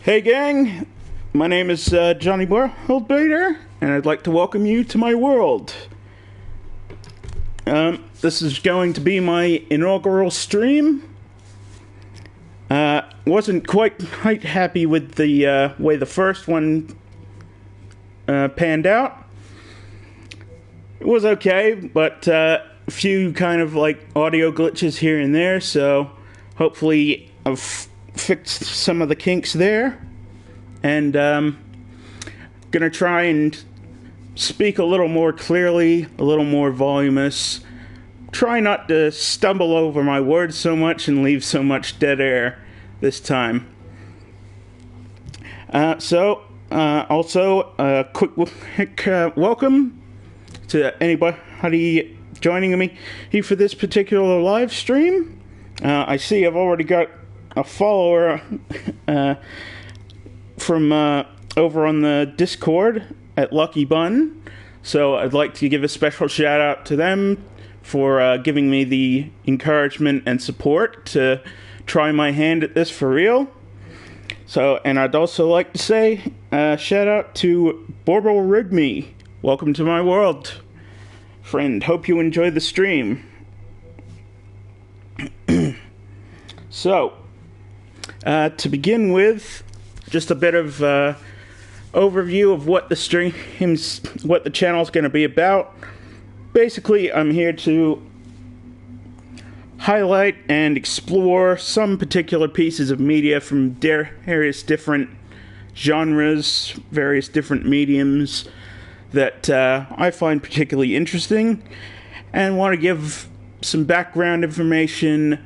Hey gang, my name is Johnny Worldbeater, and I'd like to welcome you to my world. This is going to be my inaugural stream. Wasn't quite happy with the way the first one panned out. It was okay, but a few kind of like audio glitches here and there, so hopefully I've fixed some of the kinks there, and gonna try and speak a little more clearly, a little more voluminous. Try not to stumble over my words so much and leave so much dead air this time. Also, a quick welcome to anybody joining me here for this particular live stream. I see I've already got a follower from over on the Discord at Lucky Bun, so I'd like to give a special shout out to them for giving me the encouragement and support to try my hand at this for real. So, and I'd also like to say shout out to Borbo Rigme. Welcome to my world, friend. Hope you enjoy the stream. So, to begin with, just a bit of overview of what the channel is going to be about. Basically, I'm here to highlight and explore some particular pieces of media from various different genres, various different mediums that I find particularly interesting, and want to give some background information,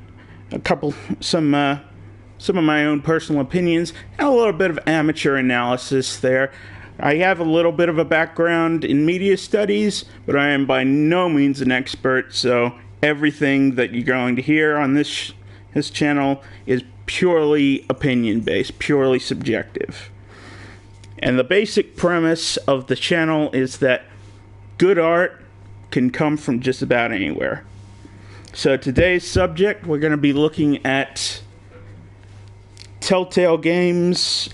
some of my own personal opinions, and a little bit of amateur analysis there. I have a little bit of a background in media studies, but I am by no means an expert, so everything that you're going to hear on this channel is purely opinion-based, purely subjective. And the basic premise of the channel is that good art can come from just about anywhere. So today's subject, we're going to be looking at Telltale Games'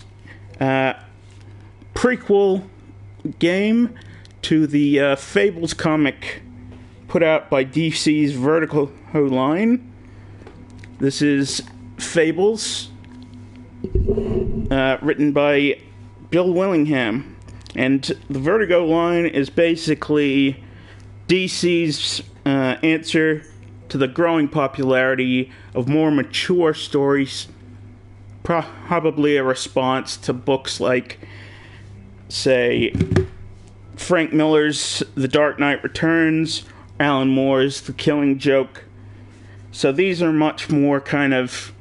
prequel game to the Fables comic put out by DC's Vertigo line. This is Fables, written by Bill Willingham, and the Vertigo line is basically DC's answer to the growing popularity of more mature stories, probably a response to books like, say, Frank Miller's The Dark Knight Returns, Alan Moore's The Killing Joke. So these are much more kind of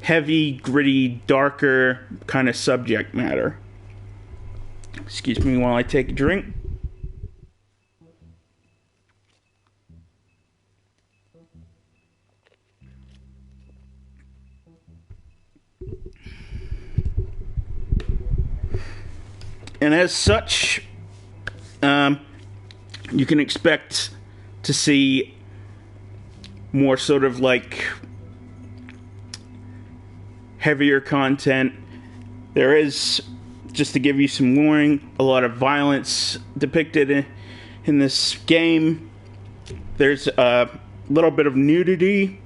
heavy, gritty, darker kind of subject matter. Excuse me while I take a drink. And as such, you can expect to see more sort of like heavier content. There is, just to give you some warning, a lot of violence depicted in this game. There's a little bit of nudity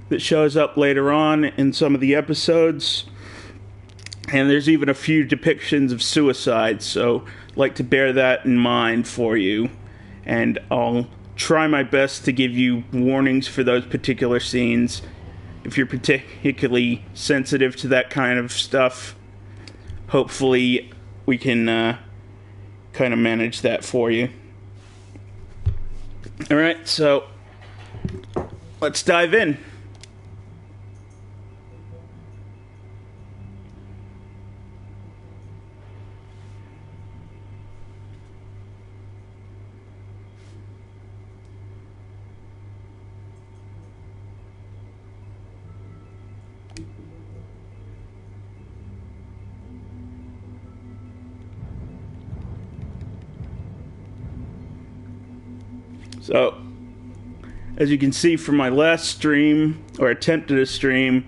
that shows up later on in some of the episodes. And there's even a few depictions of suicide, so I'd like to bear that in mind for you. And I'll try my best to give you warnings for those particular scenes. If you're particularly sensitive to that kind of stuff, hopefully we can kind of manage that for you. Alright, so let's dive in. So, as you can see from my last stream, or attempted a stream,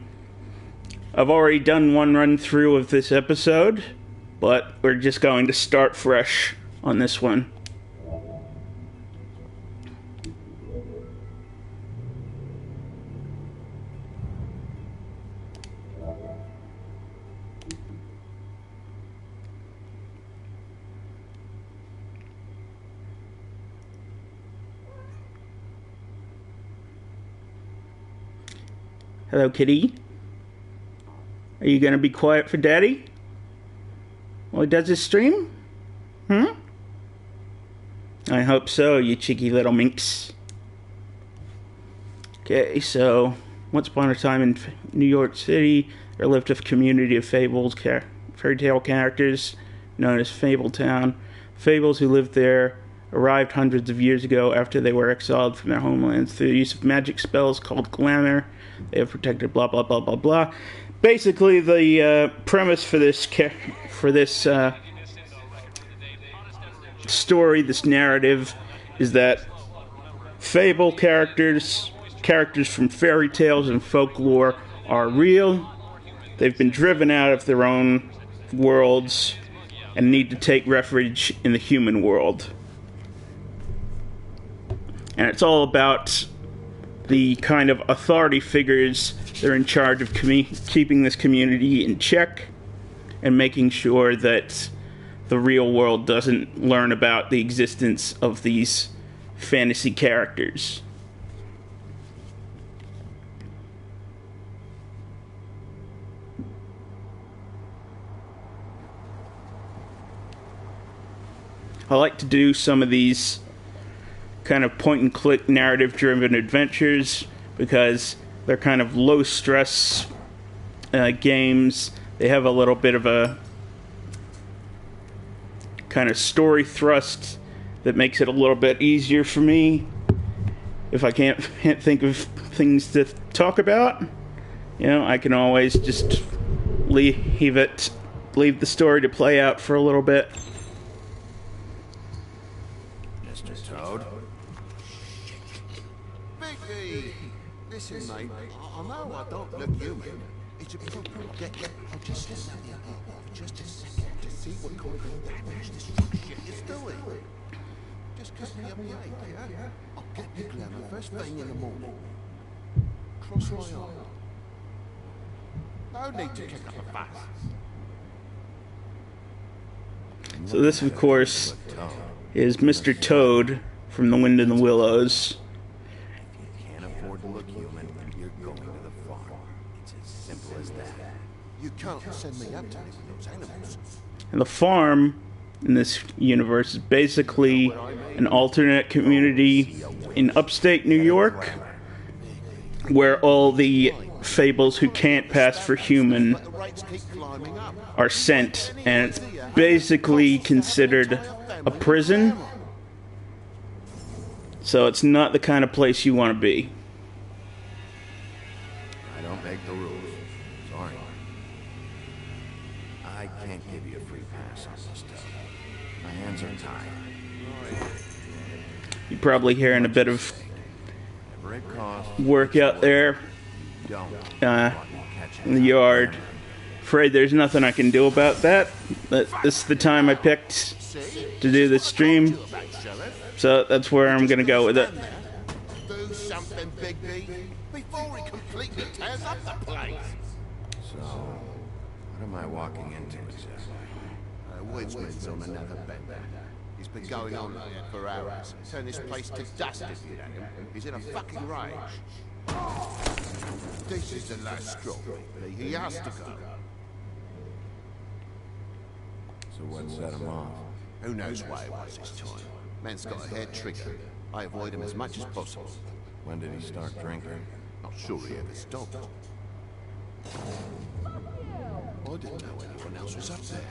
I've already done one run through of this episode, but we're just going to start fresh on this one. Hello, kitty. Are you gonna be quiet for Daddy while he does his stream? I hope so, you cheeky little minx. Okay, so once upon a time in New York City, there lived a community of fables, fairy tale characters known as Fabletown. Fables who lived there arrived hundreds of years ago after they were exiled from their homelands through the use of magic spells called glamour. They have protected blah blah blah blah blah. Basically, the premise for this story, this narrative, is that fable characters from fairy tales and folklore are real. They've been driven out of their own worlds and need to take refuge in the human world. And it's all about the kind of authority figures that are in charge of keeping this community in check and making sure that the real world doesn't learn about the existence of these fantasy characters. I like to do some of these kind of point-and-click narrative-driven adventures because they're kind of low-stress games. They have a little bit of a kind of story thrust that makes it a little bit easier for me if I can't think of things to talk about. You know, I can always just leave the story to play out for a little bit. Mr. Toad? Biggie! Listen, mate, I know I don't look human. It's a problem. I'll just stand there for just a second to see what kind of damage this shit is doing. Just kiss me up the egg, yeah? I'll get the glamour first thing in the morning. Cross my arm. No need to kick up a fuss. So this, of course, is Mr. Toad from The Wind in the Willows. If you can't afford to look human, you're going to the farm. It's as simple as that. You can't send me up to live with those animals. And the farm in this universe is basically an alternate community in upstate New York where all the fables who can't pass for human are sent, and it's basically considered a prison. So it's not the kind of place you want to be. I don't make the rules. Sorry. I can't give you a free pass on this stuff. My hands are tied. You're probably hearing a bit of Whatever it costs, work out there don't in the yard. Afraid there's nothing I can do about that. But this is the time I picked to do this stream, so that's where I'm gonna go with it. Do something, Biggie, before he completely tears up the place. So, what am I walking into exactly? Woodsman's on another bender. He's been going on like that for hours. Turn this place to dust if you let him. He's in a fucking rage. This is the last straw, Biggie. He has to go. So what set him off? Who knows why it was this time? Man's got a hair trigger. I avoid him as much as possible. When did he start drinking? Not sure he ever stopped. I didn't know anyone else was up there.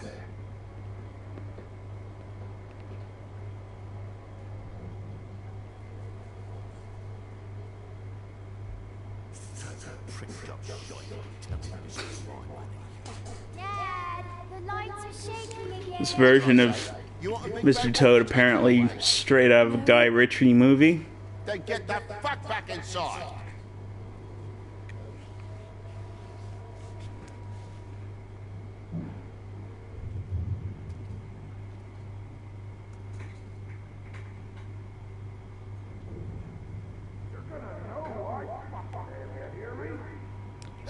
Dad, the lights are shaking again. This version of Mr. Toad apparently straight out of a Guy Ritchie movie. Then get the fuck back inside.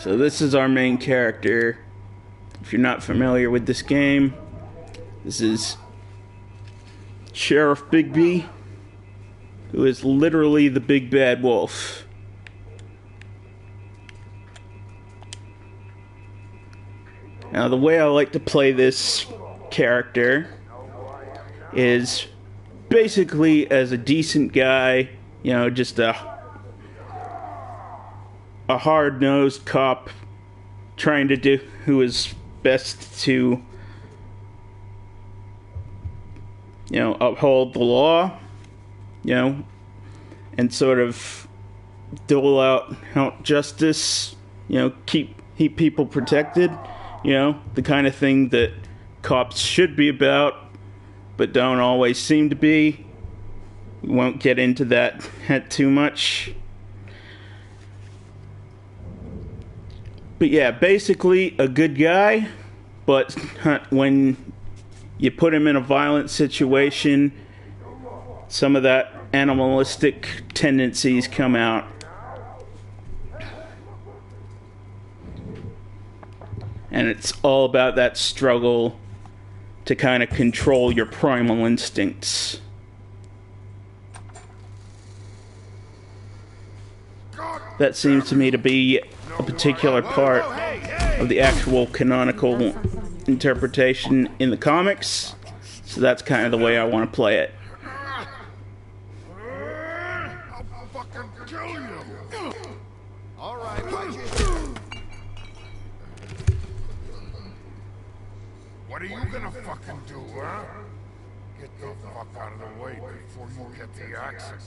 So this is our main character. If you're not familiar with this game, this is Sheriff Bigby, who is literally the big bad wolf. Now, the way I like to play this character is basically as a decent guy, you know, just a hard-nosed cop trying to do his best to, you know, uphold the law, you know, and sort of dole out justice, you know, keep people protected, you know, the kind of thing that cops should be about, but don't always seem to be. We won't get into that too much. But yeah, basically a good guy, but when you put him in a violent situation, some of that animalistic tendencies come out. And it's all about that struggle to kind of control your primal instincts. That seems to me to be a particular part of the actual canonical interpretation in the comics. So that's kind of the way I want to play it. I'll fucking kill you! Alright, what are you gonna fucking do, huh? Get the fuck out of the way before you get the accident.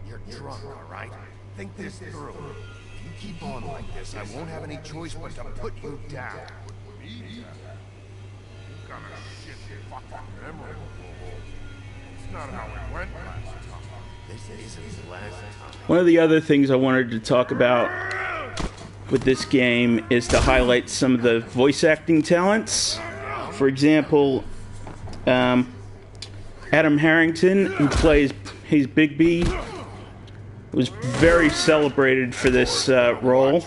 You're drunk, alright? Think this through. If you keep on like this, I won't have any choice but to put you down. You got a shit fucking memory. It's not how it went last time. This isn't the last time. One of the other things I wanted to talk about with this game is to highlight some of the voice acting talents. For example, Adam Harrington, who plays Bigby, was very celebrated for this role.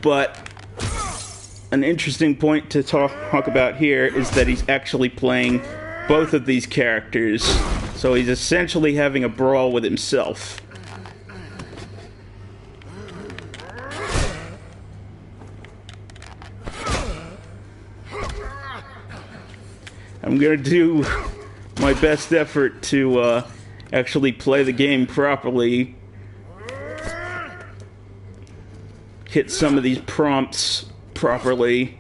But an interesting point to talk about here is that he's actually playing both of these characters. So he's essentially having a brawl with himself. I'm gonna do my best effort to actually play the game properly. Hit some of these prompts properly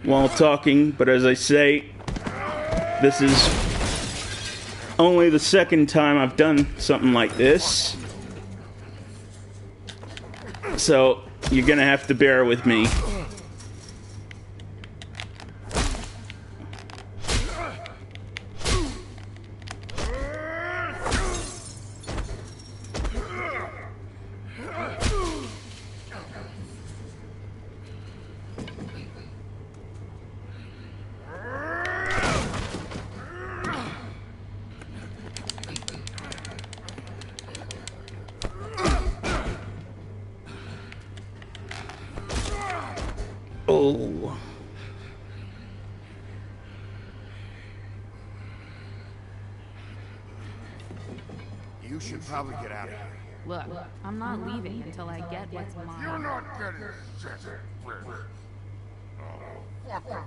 while talking, but as I say, this is only the second time I've done something like this. So you're gonna have to bear with me. Oh. You should probably get out of here. Look, I'm not leaving until I get what's mine. You're not getting shit, bitch. Oh, fucker.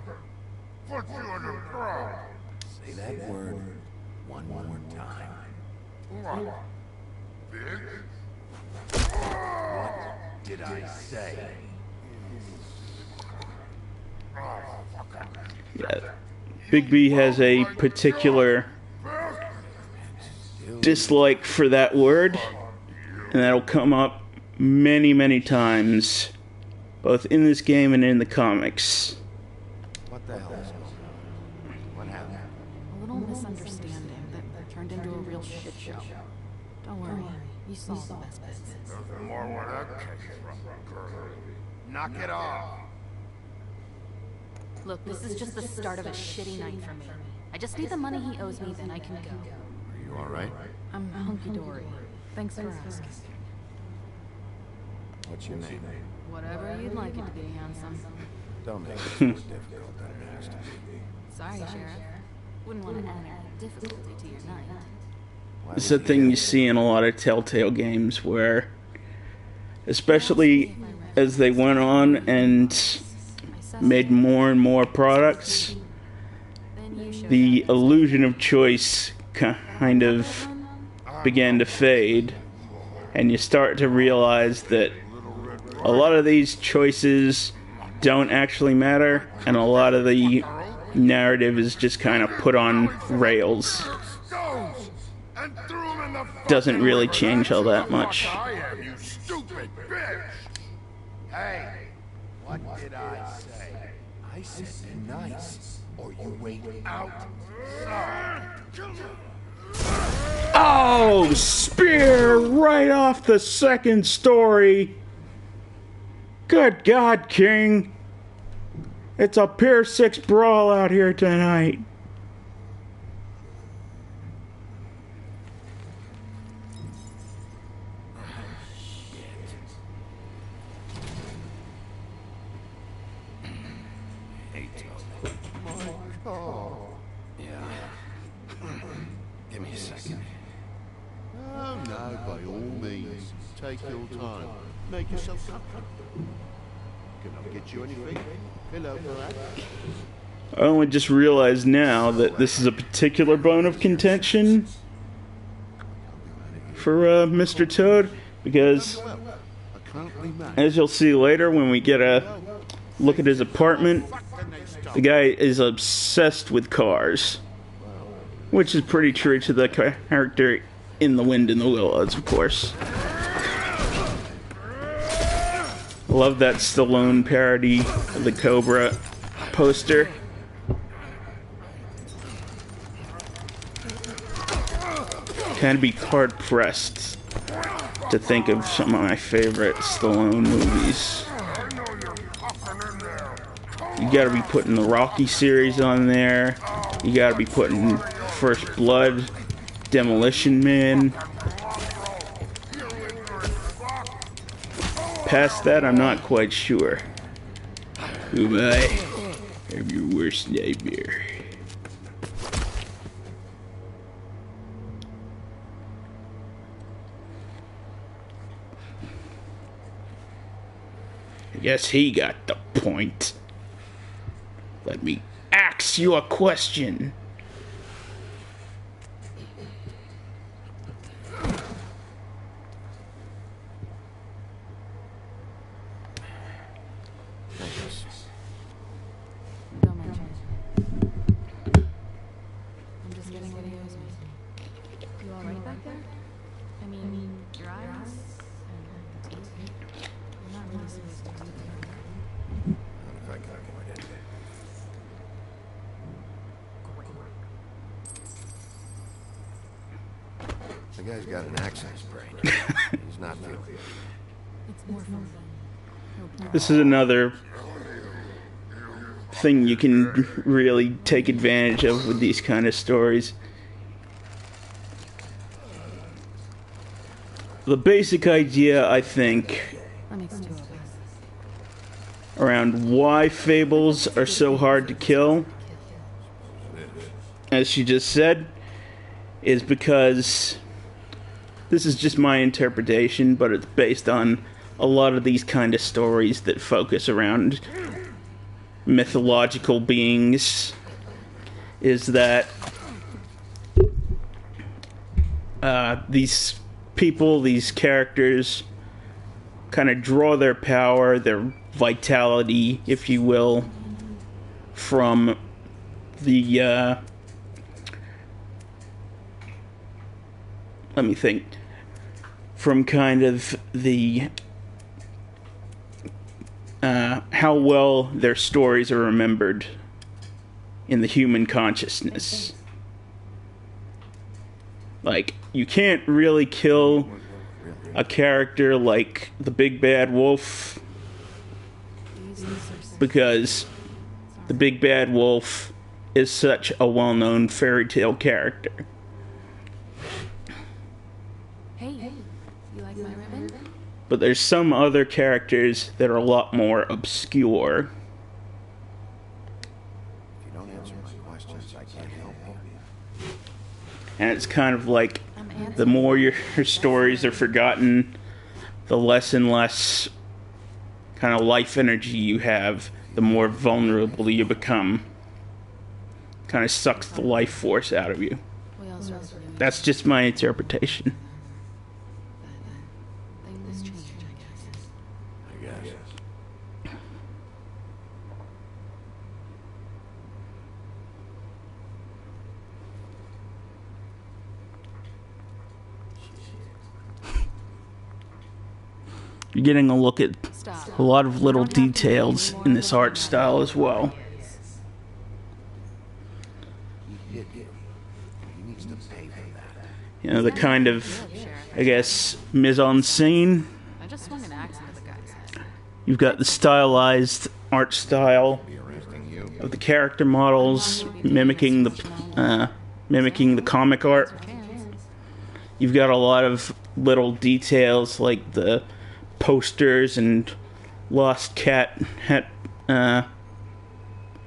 Put you on the ground. Say that word one more time. What? Bitch? What did I say? Oh, fucker. Yeah. Bigby has a particular dislike for that word, and that'll come up many, many times, both in this game and in the comics. What the hell is going on? What happened? A little misunderstanding that turned into a real shit show. Don't worry, you saw the best bits. Nothing more where that came from, girl. Knock it off. Look, this is just the start of a shitty night for me. I just need the money he owes me, then I can go. Are you alright? I'm hunky-dory. Thanks for asking. What's your name? Whatever you'd like it to be, handsome. Don't make this more difficult than it has to be. Sorry, Sheriff. Wouldn't want to add any difficulty to your night. Why It's would a you thing get you see in a lot of Telltale games where, especially as they went on and made more and more products, the illusion of choice kind of began to fade, and you start to realize that a lot of these choices don't actually matter, and a lot of the narrative is just kind of put on rails. Stones and threw 'em in the Doesn't really change all that much. I am, you stupid bitch! Hey, what did I say? I said be nice, or you wait out. Oh, spear right off the second story. Good God, King. It's a Pier 6 brawl out here tonight. Hey, Toby. Yeah. Give me a second. Oh no, by all means. Take your time. Make yourself comfortable. Can I get you anything? Pillow, perhaps? I only just realized now that this is a particular bone of contention for Mr. Toad, because Well, I can't be mad. as you'll see later when we get a look at his apartment, the guy is obsessed with cars, which is pretty true to the character in The Wind in the Willows, of course. Love that Stallone parody of the Cobra poster. Kind of be hard pressed to think of some of my favorite Stallone movies. You gotta be putting the Rocky series on there. You gotta be putting First Blood, Demolition Man. Past that, I'm not quite sure. Who am I? I'm your worst nightmare. I guess he got the point. Let me ask you a question. Don't mention it. I'm just getting what he owes me. You alright back there? I mean, your eyes and the teeth. You're not really supposed to do that. If I can avoid it. The guy's got an axe in his brain. He's not feeling it. It's more fun. This is another thing you can really take advantage of with these kind of stories. The basic idea, I think, That makes two of us. around why fables are so hard to kill, as she just said, is because this is just my interpretation, but it's based on a lot of these kind of stories that focus around mythological beings, is that these people, these characters, kind of draw their power, their vitality, if you will, from the let me think, from kind of the how well their stories are remembered in the human consciousness. Like, you can't really kill a character like the Big Bad Wolf because the Big Bad Wolf is such a well-known fairy tale character. Hey, but there's some other characters that are a lot more obscure. If you don't answer my questions, I can't help you. And it's kind of like the more your stories are forgotten, the less and less kind of life energy you have, the more vulnerable you become. Kind of sucks the life force out of you. We all sort of knew That's just my interpretation. things changed, I guess. I guess. You're getting a look at Stop. a lot of little details in this art style as well. He hit you. He needs to pay for that. You know, the kind of, I guess, mise-en-scene. I just swung an axe into the guy's head. You've got the stylized art style Be arresting you. of the character models, mimicking the comic art. You've got a lot of little details like the posters and Lost Cat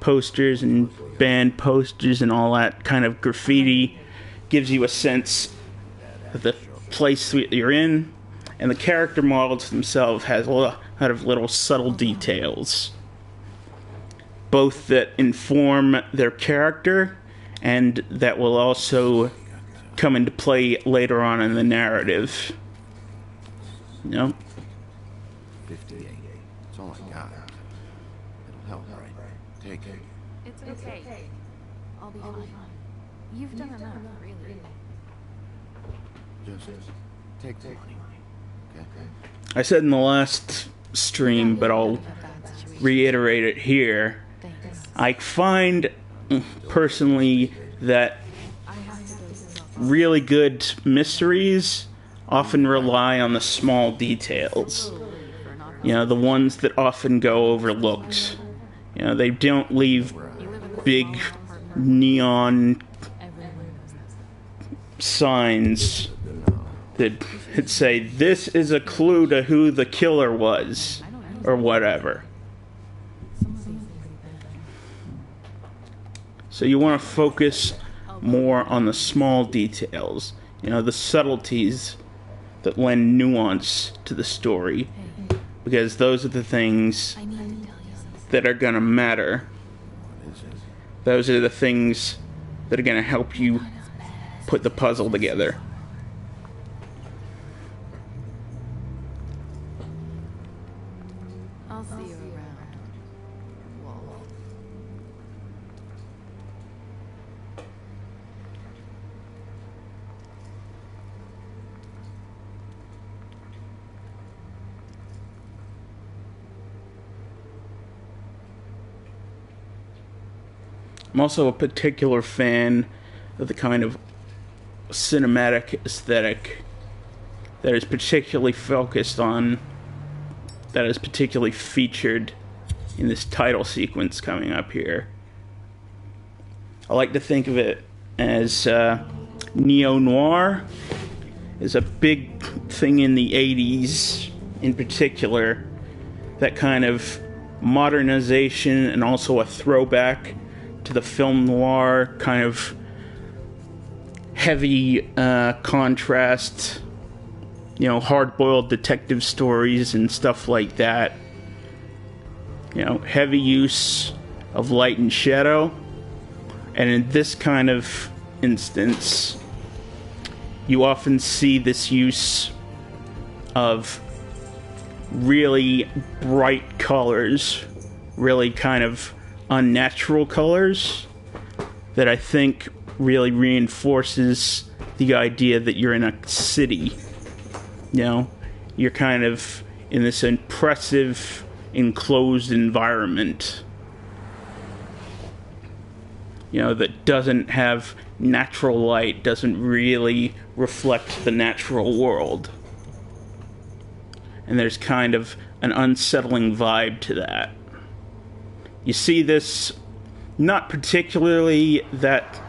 posters and band posters and all that kind of graffiti. Gives you a sense of the place that you're in, and the character models themselves has a lot of little subtle details, both that inform their character and that will also come into play later on in the narrative. You know? 58. That's all I got. It'll help, right? Take it. It's okay. I'll be fine. You've done enough, really. Just take the money. Okay? I said in the last stream, but I'll reiterate it here. Thanks. I find, personally, that I have to go through really good mysteries often rely on the small details. You know, the ones that often go overlooked. You know, they don't leave big neon signs that say, this is a clue to who the killer was, or whatever. So you want to focus more on the small details, you know, the subtleties that lend nuance to the story, because those are the things that are going to matter. Those are the things that are going to help you put the puzzle together. I'll see you around. Whoa. I'm also a particular fan of the kind of cinematic aesthetic that is particularly focused on, that is particularly featured in this title sequence coming up here. I like to think of it as neo-noir is a big thing in the 80s in particular, that kind of modernization and also a throwback to the film noir kind of heavy contrast, you know, hard-boiled detective stories and stuff like that. You know, heavy use of light and shadow. And in this kind of instance, you often see this use of really bright colors, really kind of unnatural colors, that I think really reinforces the idea that you're in a city. You know, you're kind of in this impressive, enclosed environment, you know, that doesn't have natural light, doesn't really reflect the natural world. And there's kind of an unsettling vibe to that. You see this, not particularly that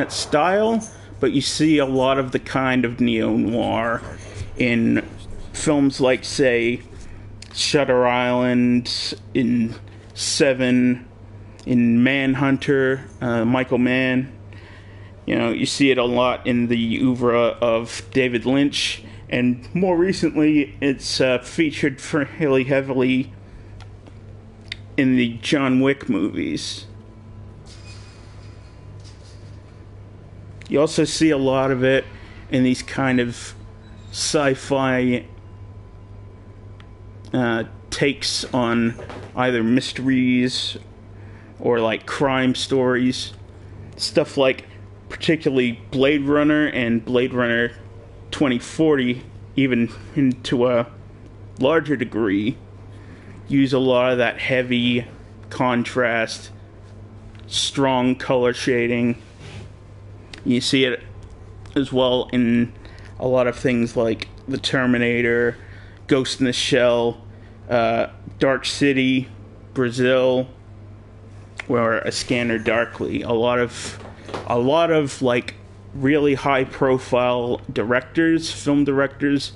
style, but you see a lot of the kind of neo-noir in films like, say, Shutter Island, in Seven, in Manhunter, Michael Mann. You know, you see it a lot in the oeuvre of David Lynch, and more recently, it's featured fairly heavily in the John Wick movies. You also see a lot of it in these kind of sci-fi takes on either mysteries or like crime stories. Stuff like particularly Blade Runner and Blade Runner 2040, even to a larger degree, use a lot of that heavy contrast, strong color shading. You see it as well in a lot of things like The Terminator, Ghost in the Shell, Dark City, Brazil, or A Scanner Darkly. A lot of like really high profile directors, film directors,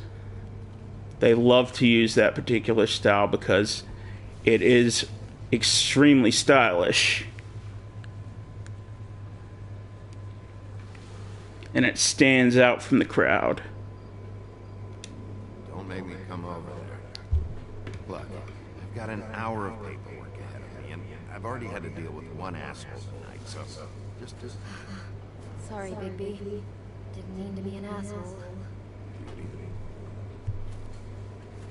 they love to use that particular style because it is extremely stylish. And it stands out from the crowd. Don't make me come over there. Look, I've got an hour of paperwork ahead of me, and I've already had to deal with one asshole tonight, so just... Sorry, Bigby. Didn't mean to be an asshole.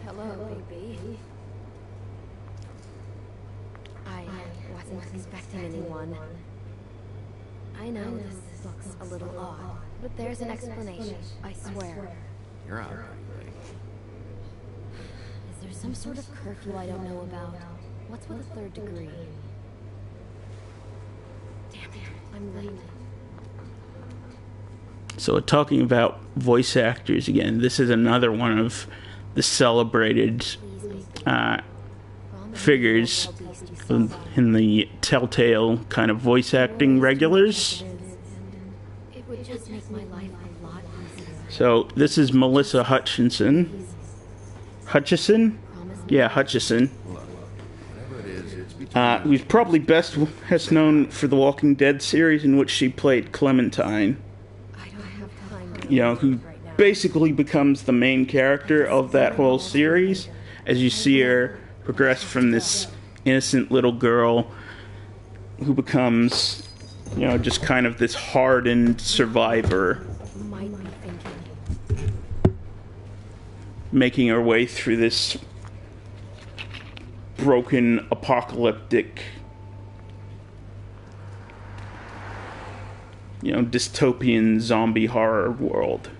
Hello, Bigby. I wasn't expecting anyone. I know this looks a little odd, but there's an explanation, I swear. You're out, right? Is there some sort of curfew I don't know about? What's with a third degree? Damn it, I'm late. So talking about voice actors again, this is another one of the celebrated figures in the Telltale kind of voice acting regulars. It would just make my life a lot easier. So this is Melissa Hutchison. Hutchison? Yeah, Hutchison. Who's probably best known for the Walking Dead series in which she played Clementine. You know, who basically becomes the main character of that whole series as you see her progress from this innocent little girl who becomes, you know, just kind of this hardened survivor, making her way through this broken, apocalyptic, you know, dystopian zombie horror world.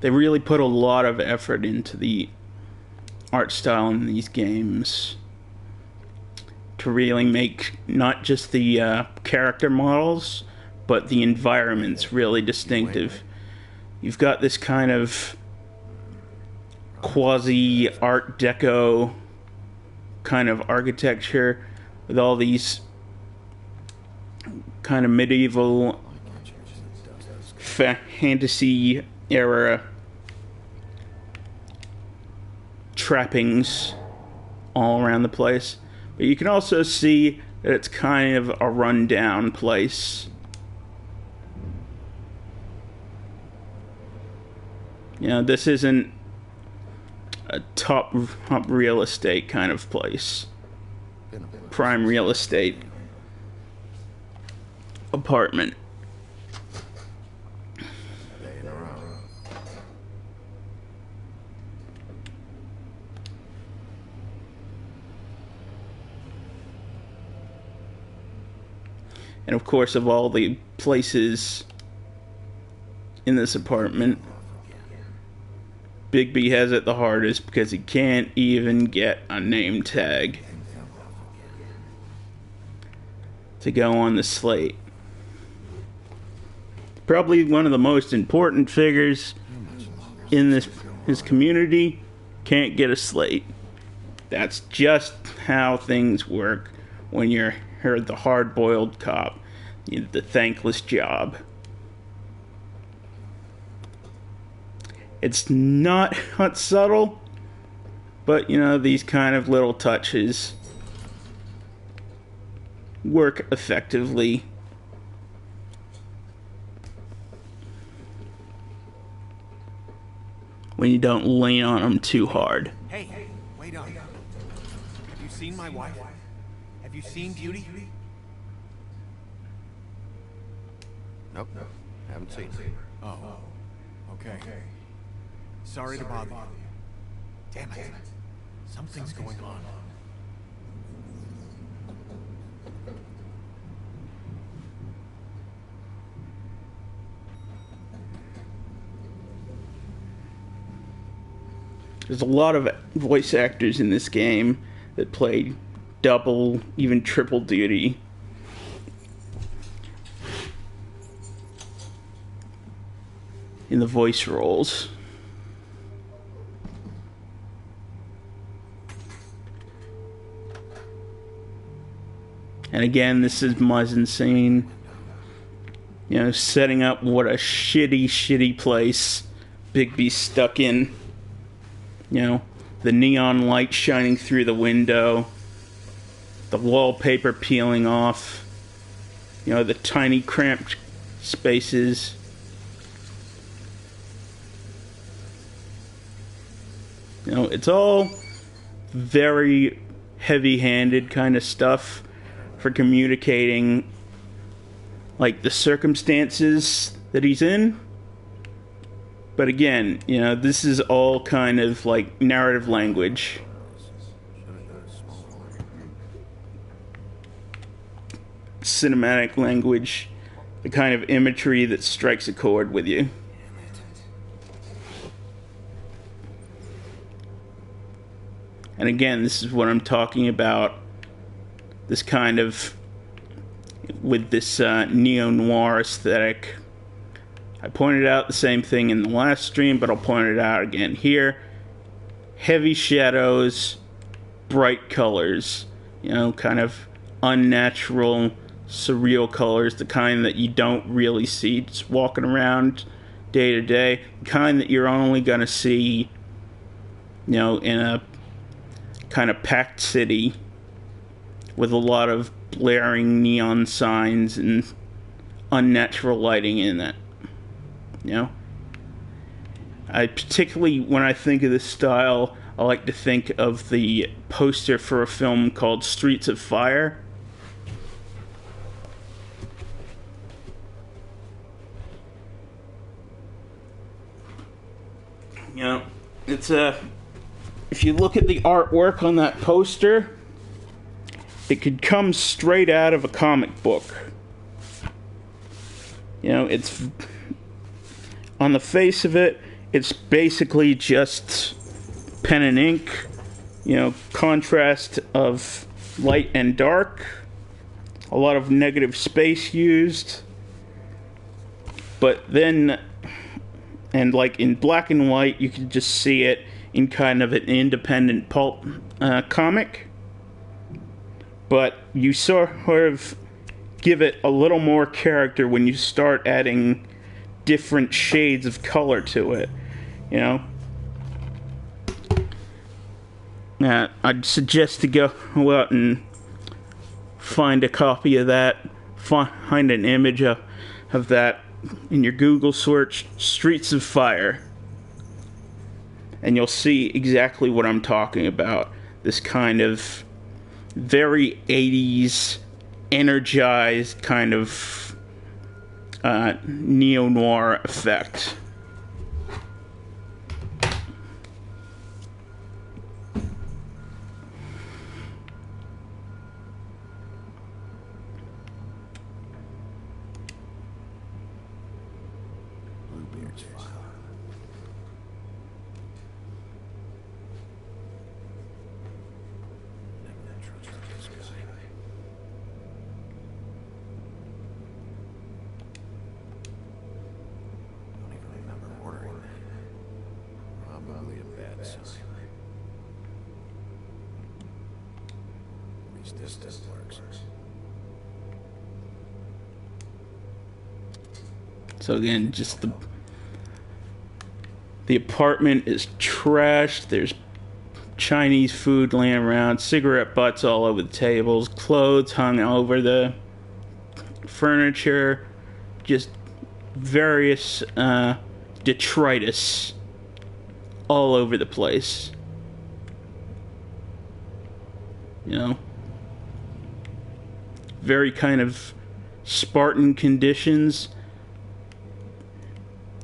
They really put a lot of effort into the art style in these games to really make not just the character models, but the environments really distinctive. You've got this kind of quasi Art Deco kind of architecture with all these kind of medieval fantasy era trappings all around the place. But you can also see that it's kind of a rundown place. You know, this isn't a top real estate kind of place. Prime real estate apartment. And of course, of all the places in this apartment, Bigby has it the hardest because he can't even get a name tag to go on the slate. probably one of the most important figures in his community, can't get a slate. That's just how things work when you're the hard-boiled cop. The thankless job. It's not subtle, but these kind of little touches work effectively. When you don't lean on them too hard. Hey, wait on. Have you seen my wife? Have you seen Beauty? Nope, haven't seen her. Oh, okay. Sorry to bother you. Damn it. Something's going on. There's a lot of voice actors in this game that play double, even triple duty. In the voice roles. And again, this is mise-en-scene. Setting up what a shitty place Bigby's stuck in. The neon light shining through the window. The wallpaper peeling off. The tiny cramped spaces. It's all very heavy-handed kind of stuff for communicating, like, the circumstances that he's in. But again, this is all kind of like narrative language. Cinematic language. The kind of imagery that strikes a chord with you. And again, this is what I'm talking about. This kind of, with this neo-noir aesthetic. I pointed out the same thing in the last stream, but I'll point it out again here. Heavy shadows, bright colors. Kind of unnatural, surreal colors. The kind that you don't really see just walking around day to day. The kind that you're only going to see, in a kind of packed city with a lot of blaring neon signs and unnatural lighting in it. I particularly, when I think of this style, I like to think of the poster for a film called Streets of Fire. It's if you look at the artwork on that poster, it could come straight out of a comic book. It's on the face of it, it's basically just pen and ink, contrast of light and dark, a lot of negative space used, but then, and like in black and white, you can just see it in kind of an independent pulp comic, but you sort of give it a little more character when you start adding different shades of color to it, I'd suggest to go out and find a copy of that, find an image of that in your Google search, Streets of Fire, and you'll see exactly what I'm talking about. This kind of very 80s, energized kind of neo-noir effect. Bluebeard's file. Never trusted this guy. wish this still works. So again, just the apartment is trashed. There's Chinese food laying around, cigarette butts all over the tables, clothes hung over the furniture, just various detritus all over the place. You know, very kind of Spartan conditions.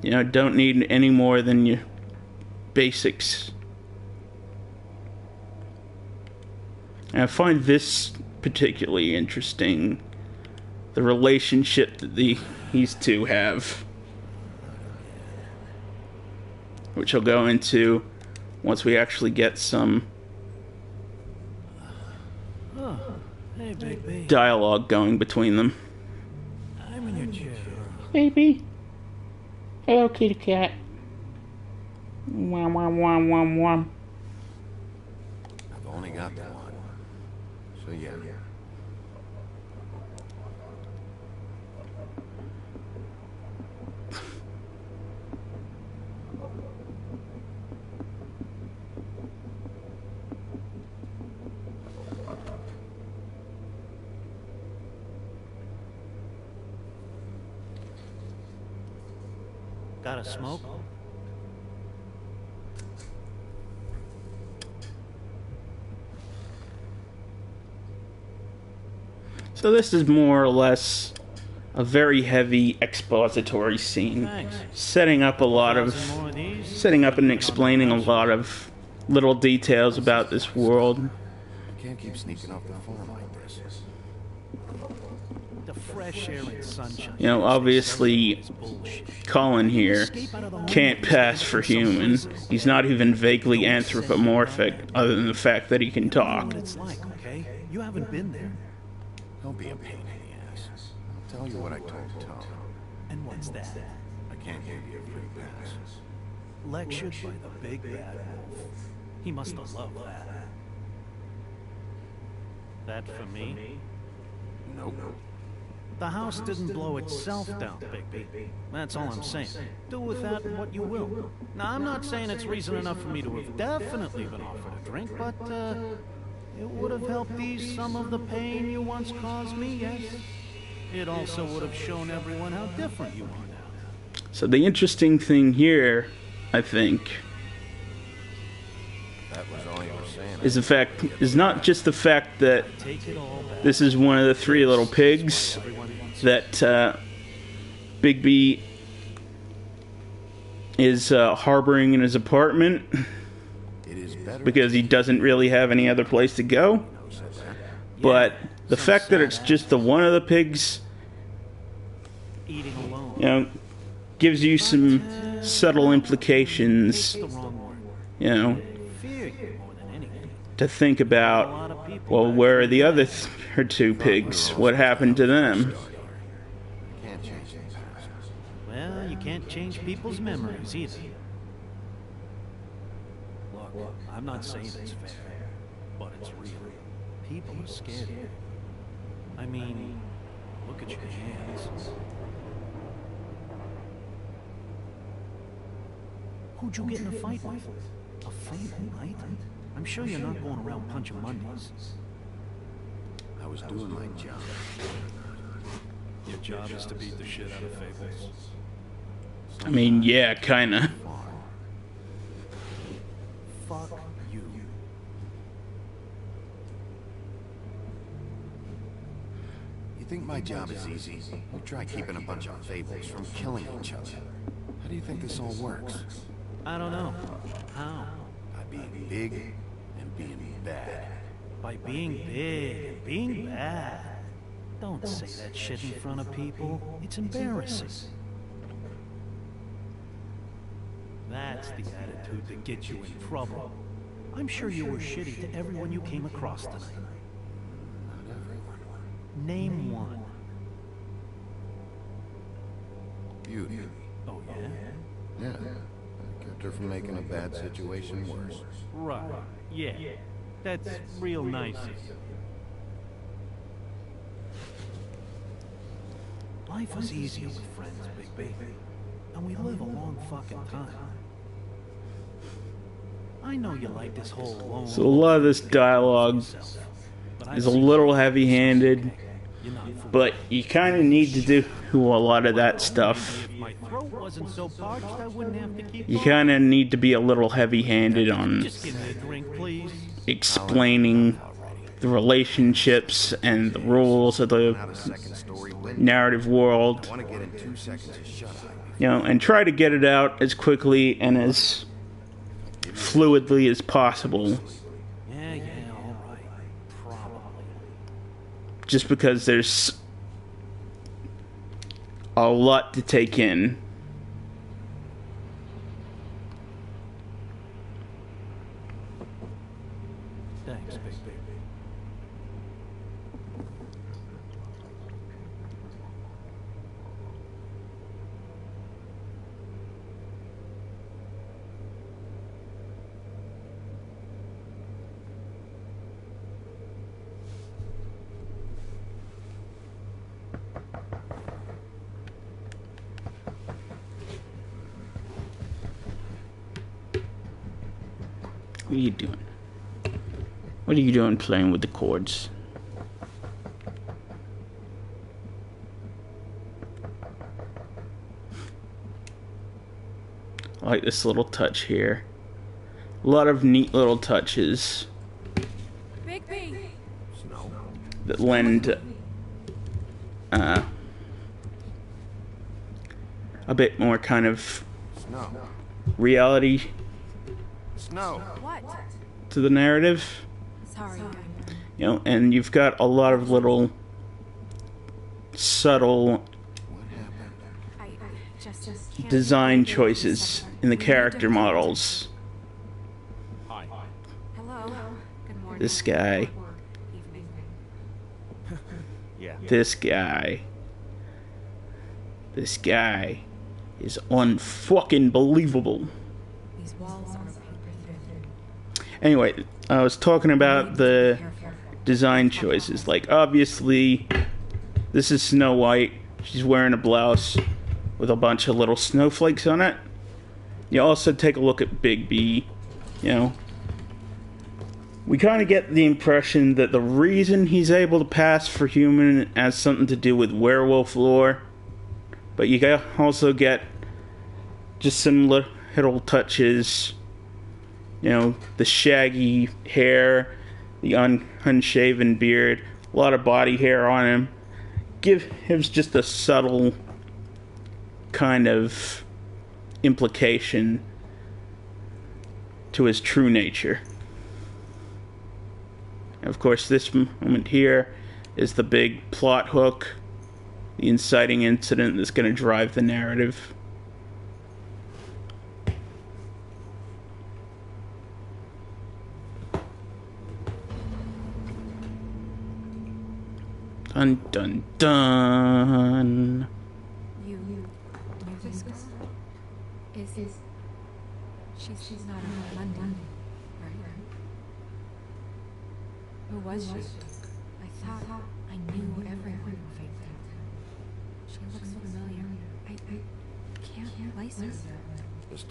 You know, don't need any more than your basics. And I find this particularly interesting. The relationship that these two have. Which I'll go into once we actually get some Hey, baby. dialogue going between them. I'm in your chair. Baby. Hello, kitty cat. Wom, wom, wom, wom, wom. I've only got the one. So yeah. Got a smoke? So this is more or less a very heavy expository scene, Thanks. setting up More of these? setting up and explaining a lot of little details about this world. I can't keep sneaking off the phone like this. The fresh air and sunshine. You know, obviously, Is bullshit. Colin here Escape out of the can't homeless pass for human. He's not even vaguely anthropomorphic, other than the fact that he can You know talk. what it's like, okay? You haven't been there. Don't be a pain in the ass. I'll tell you what I told Tom. And what's that? I can't give you a free pass. Lectured by the big bad wolf. He must have loved that. That for me? Nope. The house didn't blow itself down, Bigby. That's all I'm saying. Do with that what you will. Now, I'm not saying it's reason enough for me to have definitely been offered a drink, but, it would have helped ease some of the pain you once caused me, yes? It also would have shown everyone how different you are now. So the interesting thing here, I think, That was all you were saying. is not just the fact that Take it all back. this is one of the three little pigs Everyone wants that Bigby is harboring in his apartment It is better because he doesn't really have any other place to go. said that. But the fact that it's just the one of the pigs, eating alone. you know, gives you some subtle implications, The wrong word. you know, Fear you more than anything. to think A about. lot of people. Well, where are the other two pigs? What happened to them? Can't change the past. Well, you can't change people's memories either. Look, I'm not saying it's fair, but it's real. People are scared here. I mean, look at your hands. Who'd you get in a fight with? A fable, right? I'm sure you're not going around punching Mondays. I was doing my job. Your job is to beat the shit out of fables. I mean, yeah, kinda. Fuck you. You think my job is easy? You try keeping a bunch of fables from killing each other. How do you think this all works? I don't know. How? By being big and being bad. By being big and being bad. Don't say that shit in front of people. It's embarrassing. That's the attitude that gets you in trouble. I'm sure you were shitty to everyone you came across tonight. Not everyone. Name one. Beauty. Oh, yeah? Yeah. I kept her from making a bad situation worse. Right. Yeah. That's real nice of you. Life is easier with friends, Bigby. And we live a long fucking time. I know you like this whole lone So a lot of this dialogue is a little heavy-handed, but you kind of need to do a lot of that stuff. If my throat wasn't so parched, I wouldn't have to keep You kind of need to be a little heavy-handed on Just give me a drink, please. explaining the relationships and the rules of the Out of second story window. narrative world, I want to get in 2 seconds of shut eye. you know, and try to get it out as quickly and as fluidly as possible, Yeah, all right. Probably. just because there's a lot to take in. Thanks, Bigby. What are you doing? What are you doing playing with the chords? I like this little touch here. A lot of neat little touches Bigby! Snow. that lend a bit more kind of Snow. reality Snow. What? to the narrative. Sorry. You know, and you've got a lot of little subtle I just can't design believe choices in the character models. Hello. Good morning. This guy, Evening. Yeah. this guy is unfucking believable. These walls are paper thin. Anyway, I was talking about the design choices. Like, obviously, this is Snow White. She's wearing a blouse with a bunch of little snowflakes on it. You also take a look at Bigby. You know, we kind of get the impression that the reason he's able to pass for human has something to do with werewolf lore. But you also get just some little touches. You know, the shaggy hair, the unshaven beard, a lot of body hair on him. Gives just a subtle kind of implication to his true nature. And of course, this moment here is the big plot hook, the inciting incident that's going to drive the narrative. Dun dun dun. You knew this girl? Is she's not in London, right? Who was she? I thought I knew everyone who faked that. She looks familiar. I can't place her. Just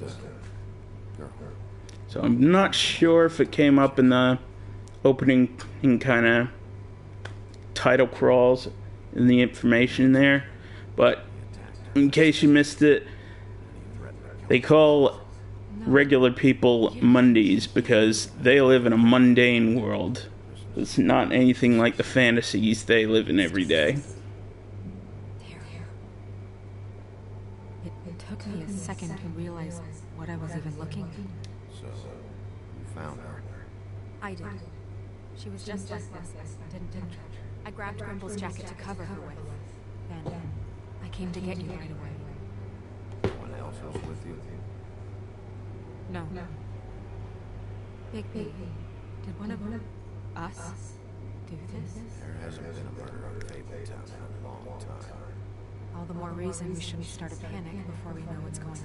girl. So I'm not sure if it came up in the opening kind of title crawls in the information there, but in case you missed it, they call regular people Mondays because they live in a mundane world. It's not anything like the fantasies they live in every day. It took me a second to realize what I was even looking. So, you found her. I did. She was just like this. Didn't touch her. I grabbed Grimble's jacket to cover her with. Then I came to get you right away. Someone else was with you. No. Big. Did one of us do this? There hasn't been a murder on Fabletown in a long time. All the more reason we shouldn't start a panic before we know what's going on.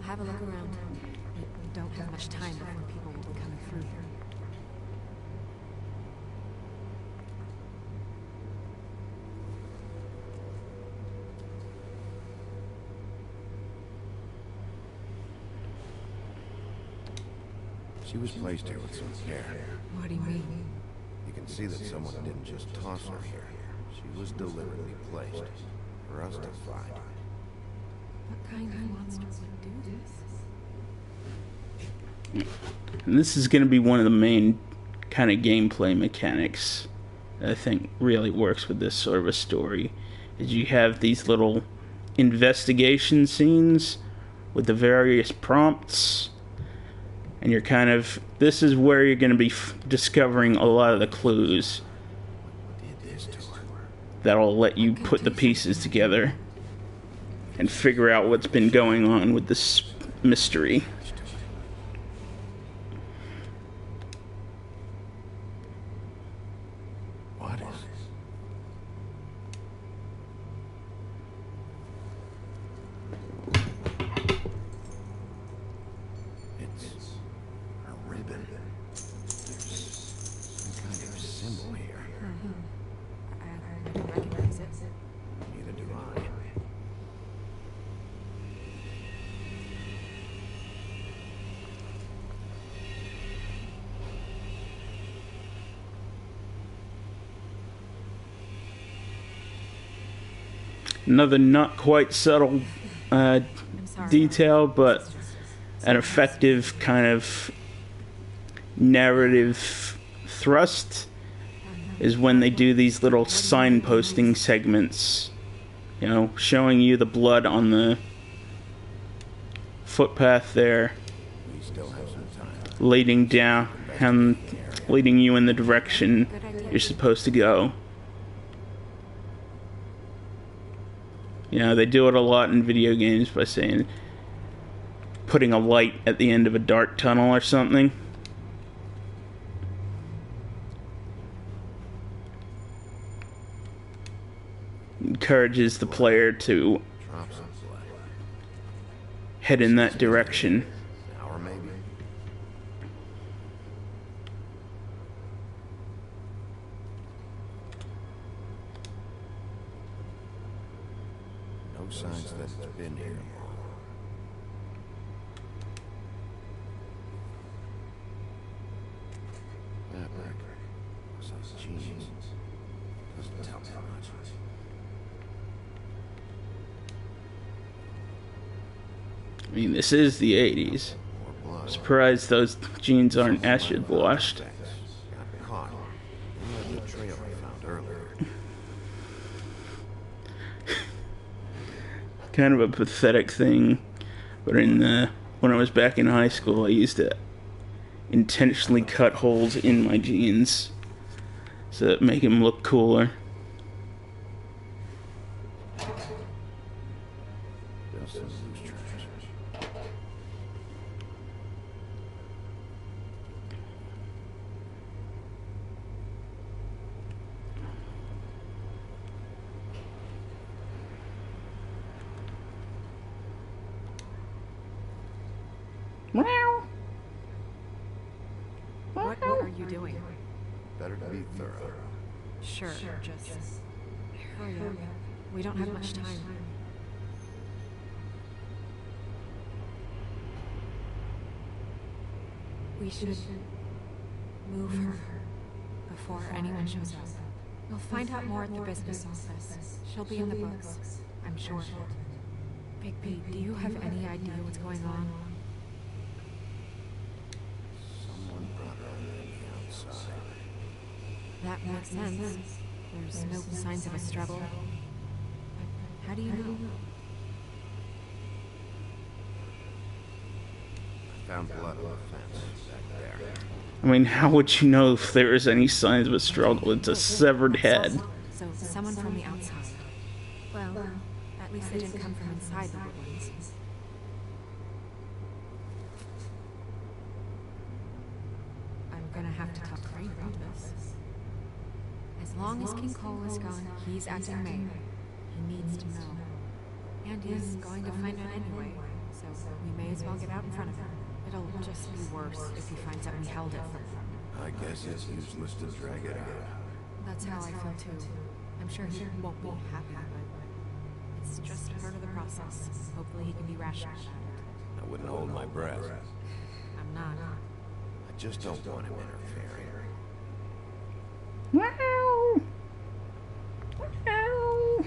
Have a look around. We don't have much time before people will be coming through here. She was placed here with some care. What do you mean? You can see that someone didn't just toss her here. She was deliberately placed for us to find. What kind of monster would do this? And this is going to be one of the main kind of gameplay mechanics that I think really works with this sort of a story. Is you have these little investigation scenes with the various prompts, and you're kind of, this is where you're going to be discovering a lot of the clues that'll let you put the pieces together and figure out what's been going on with this mystery. What is it? It's a ribbon. There's some kind of symbol here. I don't recognize it. Neither do I. Another not quite subtle I'm sorry. detail, but an effective kind of narrative thrust is when they do these little signposting segments, you know, showing you the blood on the footpath there, We still have some time. leading down and leading you in the direction you're supposed to go. You know, they do it a lot in video games by saying, putting a light at the end of a dark tunnel or something. Encourages the player to Drop some blood. head in that direction. An hour maybe? No signs that it's been here long. Fabric. Some jeans. Doesn't tell me much. I mean, this is the 80s. More blood. Surprised those jeans aren't acid washed. Got caught. In the trail I found earlier. Kind of a pathetic thing, but when I was back in high school, I used to intentionally cut holes in my jeans so that make them look cooler. Just some loose treasures. What are you doing? Better to be thorough. Sure, just hurry up. We don't have much time. We should move her before anyone shows up. We'll find out more at the business office. She'll be in the books, I'm sure. Big B, do you have any idea what's going on? Someone brought her on the outside. That makes sense. There's no signs of a struggle. But how do you know? I found blood on the fence back there. I mean, how would you know if there is any signs of a struggle? It's a severed head. So, someone from the outside. Well, at least they didn't come from inside the woodlands. I'm gonna have to talk to Crane about this. As long as King Cole is gone, he's acting mayor. He needs to know. And he's going to find out anyway, so we may as well get out in front of him. It'll just be worse if he finds out we held it from him. I guess it's useless to drag it out. That's how I feel too. I'm sure he won't be happy, but it's just part of the process. Hopefully he can be rational about it. I wouldn't hold my breath. I'm not. I just don't want him interfering. Wow. Wow.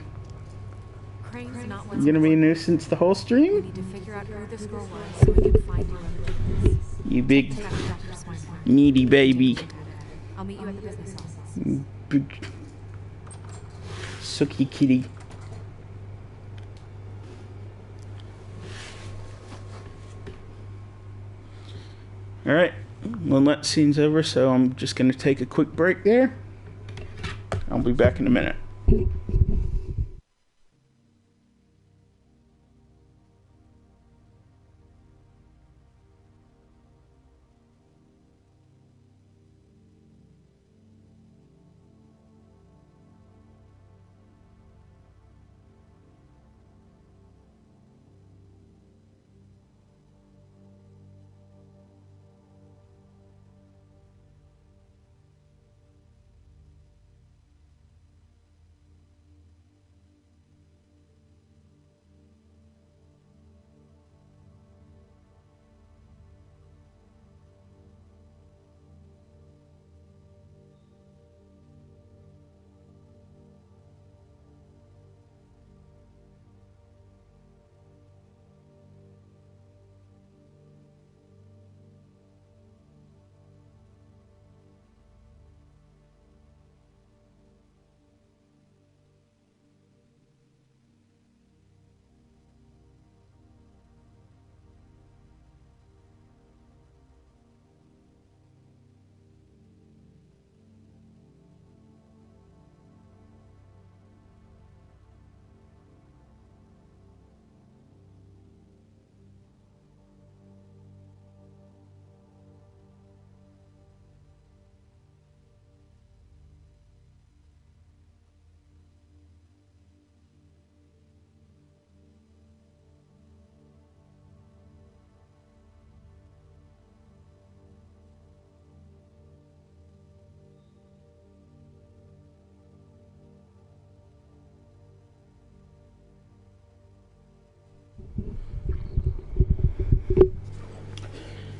Crane's not what's You gonna be a nuisance the whole We stream? need to figure out who this girl was so we can find you on the business. You big Check with Dr. Swinburne. needy baby. I'll meet you at the business office. Big sooky kitty. Alright, well that scene's over, so I'm just gonna take a quick break there. I'll be back in a minute.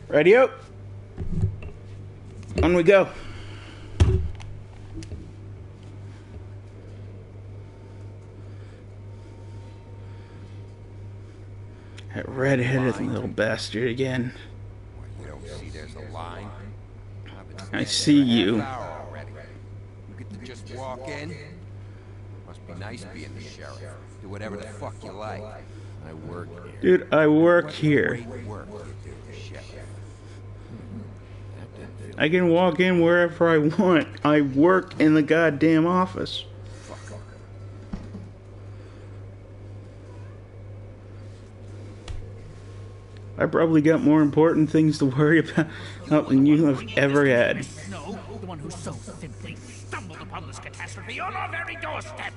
Radio. On we go. That red-headed little bastard again. You don't see there's a line? I see you. Already. You get to just walk in? Must be nice being the sheriff. Do whatever the fuck you like. I work here. Dude, I work here. Great work you do, sheriff. I can walk in wherever I want. I work in the goddamn office. I probably got more important things to worry about than you have ever had. No, the one who so simply stumbled upon this catastrophe on our very doorstep.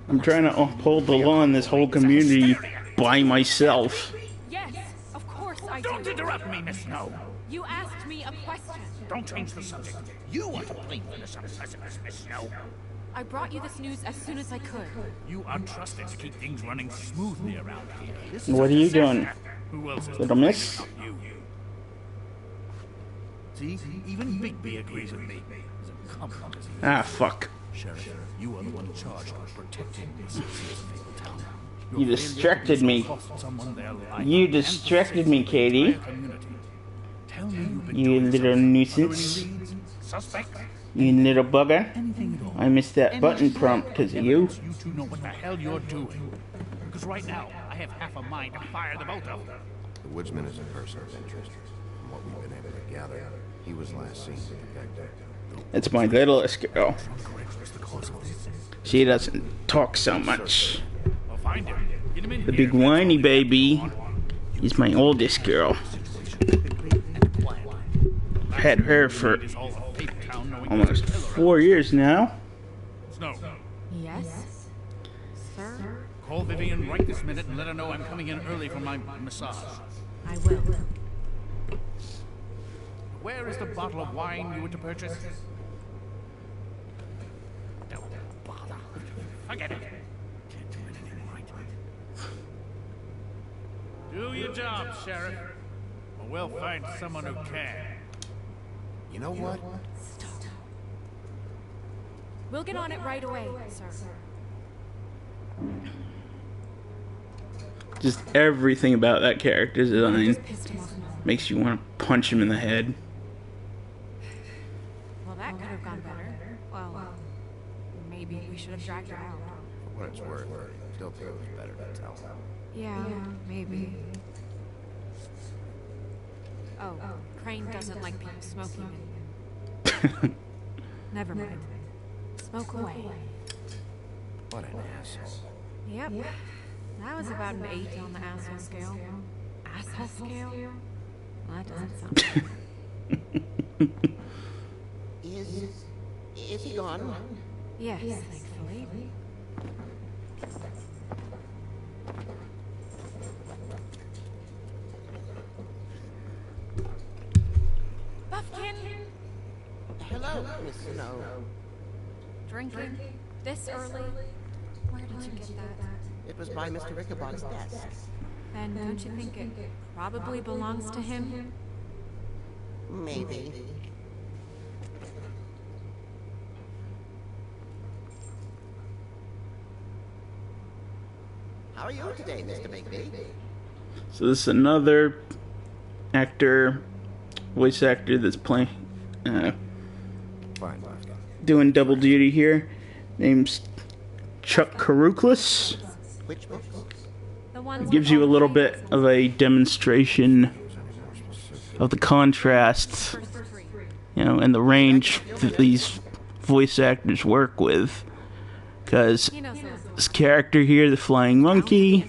I'm trying to uphold the law in this whole community by myself. Yes, of course I Don't do. interrupt me, Miss Snow. You asked me a question. Don't change the subject. You are to blame for this unpleasantness, Miss Snow. I brought you this news as soon as I could. You are trusted to keep things running smoothly around here. This What are you doing? Who else is Little miss? not you? See, even Bigby agrees with me. As incompetent as he is. Ah, fuck. Sheriff, you are the one charged with protecting this fabled town. Your You failure distracted me. cost someone their life You and distracted saved me, the Katie. entire community. Tell me you've been You doing little something. nuisance. Are there any leads? Suspect? You little bugger. Anything at all? I missed that button prompt because of you. You two know what the hell you're doing. Because right now, I have half a mind to fire the both of them. The woodsman is a person of interest. From what we've been able to gather, he was last seen with the victim. It's my littlest girl. Correct was the cause of this. She doesn't talk so much. I'll find him. Get him in The here. big whiny baby is my oldest girl. I've had her for It is all a fake town knowing almost there's a killer 4 years now. out. Snow, Yes? Sir? call Vivian right this minute and let her know I'm coming in early for my massage. I will. Where is the bottle of wine you were to purchase? Don't bother. Forget it. Can't do anything right. Do your job, Sheriff. Or we'll find someone who can. You know what? Stop. We'll get on it right away, sir. Just everything about that character design Just pissed him off. makes you want to punch him in the head. Well, that could have gone better. Well, maybe we should have dragged her out. For what it's worth, I still think it was better to tell. Yeah, maybe. Oh, Crane doesn't like people smoking. Never mind. Smoke away. What an asshole. Yep. That was about an 8 on the asshole scale. Asshole scale? Well, that doesn't sound right. Is he gone? Yes, thankfully. Buffkin! Hello, Miss Snow. Drinking? This early? Where did you get that? It was by Mr. Rickabout's desk. Then don't you think it probably belongs to him? Maybe. How are you today, Mr. Bigby? So this is another actor, voice actor that's playing, Fine. doing double duty here. Name's Chuck Carruthers. Which books? The ones Gives you a little bit of a demonstration of the contrast, and the range that these voice actors work with. Because this character here, the flying monkey,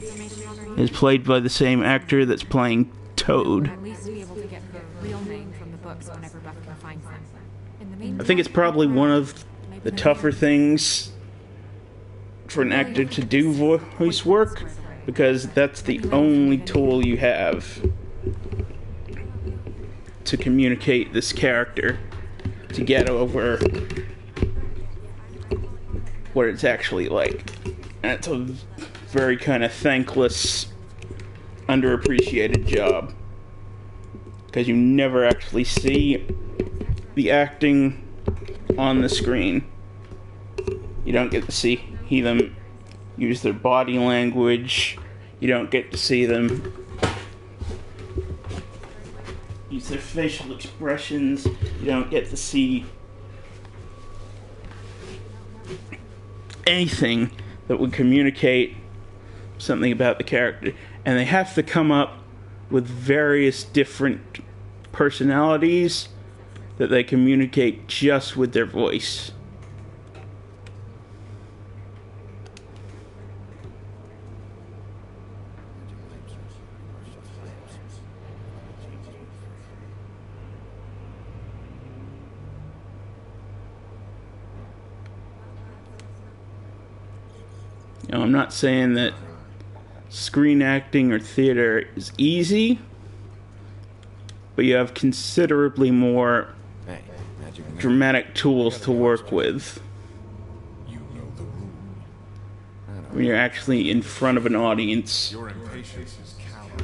is played by the same actor that's playing Toad. At least be able to get her real name from the books whenever Buffkin finds them. In the meantime, I think it's probably one of the tougher things for an actor to do voice work, because that's the only tool you have to communicate this character, to get over what it's actually like. And it's a very kind of thankless, underappreciated job, because you never actually see the acting on the screen. You don't get to see them use their body language. You don't get to see them use their facial expressions. You don't get to see anything that would communicate something about the character. And they have to come up with various different personalities that they communicate just with their voice. I'm not saying that screen acting or theater is easy, but you have considerably more dramatic tools to work with when you're actually in front of an audience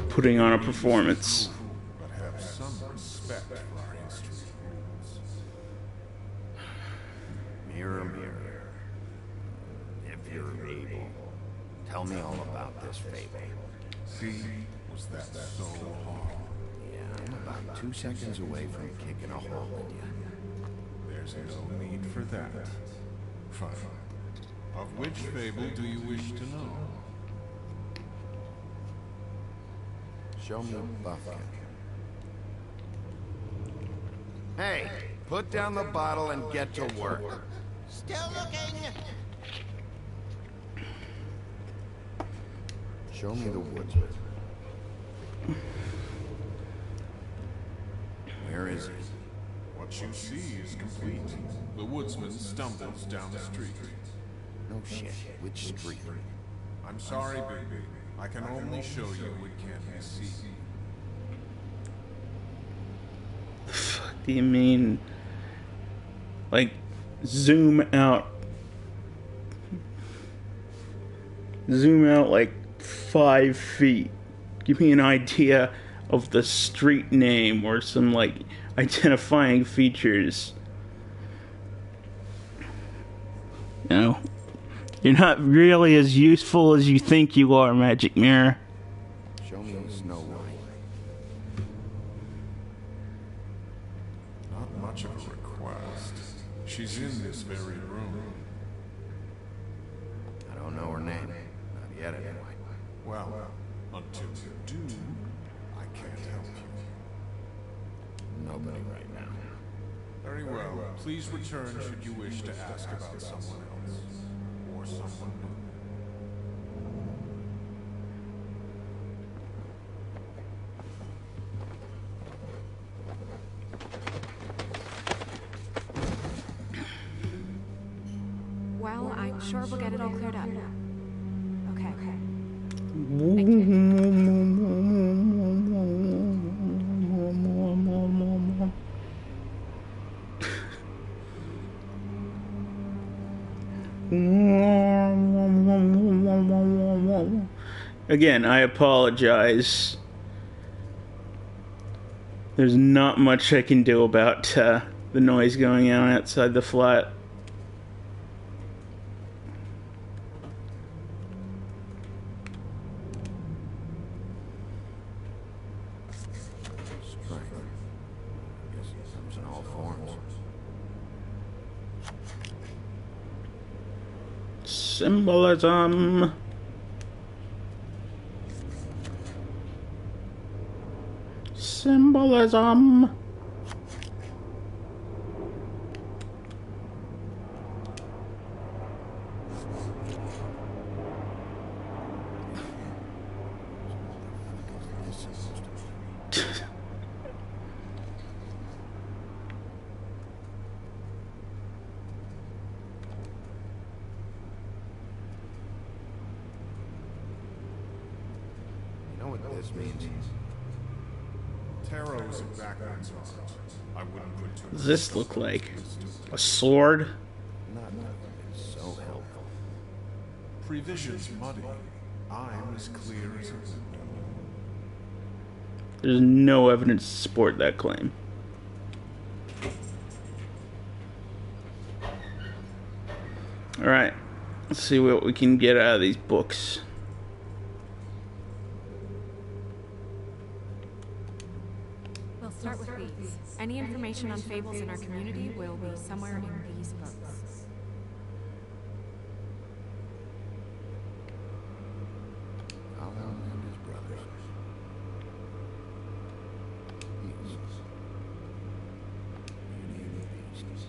putting on a performance. But have some respect for our industry rules. Mirror, mirror, if you're able, tell me all about this fable. See, was that so hard? Yeah, I'm about 2 seconds away from kicking a hole in you. There's no need for that. Fine. Of which fable do you wish to know? Show me Buffkin. Hey, put down the bottle and get to work. Still looking. Show me the woodsman. Where is he? What you see is complete. The woodsman stumbles down the street. No shit. Which street? I'm sorry, baby. I can only show you what can be seen. The fuck do you mean? Like, zoom out. Zoom out like 5 feet. Give me an idea of the street name or some, like, identifying features. You know, you're not really as useful as you think you are, Magic Mirror. Show me Snow White. Not much of a request. She's in this very room. I don't know her name. Not yet, anyway. Well, until you do, I can't help you. Nobody right now. Very well. Please return should you wish to ask about someone else. Or someone new. Well, I'm sure we'll get it all cleared up. Okay. Again, I apologize. There's not much I can do about the noise going on outside the flat. Strength. I guess it comes in all forms. Symbolism. Symbolism. You know what this means? Tarot's a backwards art. I wouldn't put too What does this look like? A sword? Not it's so helpful. Prevision's muddy. I'm as clear as a window. There's no evidence to support that claim. Alright, let's see what we can get out of these books. We'll start with these. Any information on fables in our community will be somewhere in these books. Alan and his brothers. Beasts. Beauty and the beasts.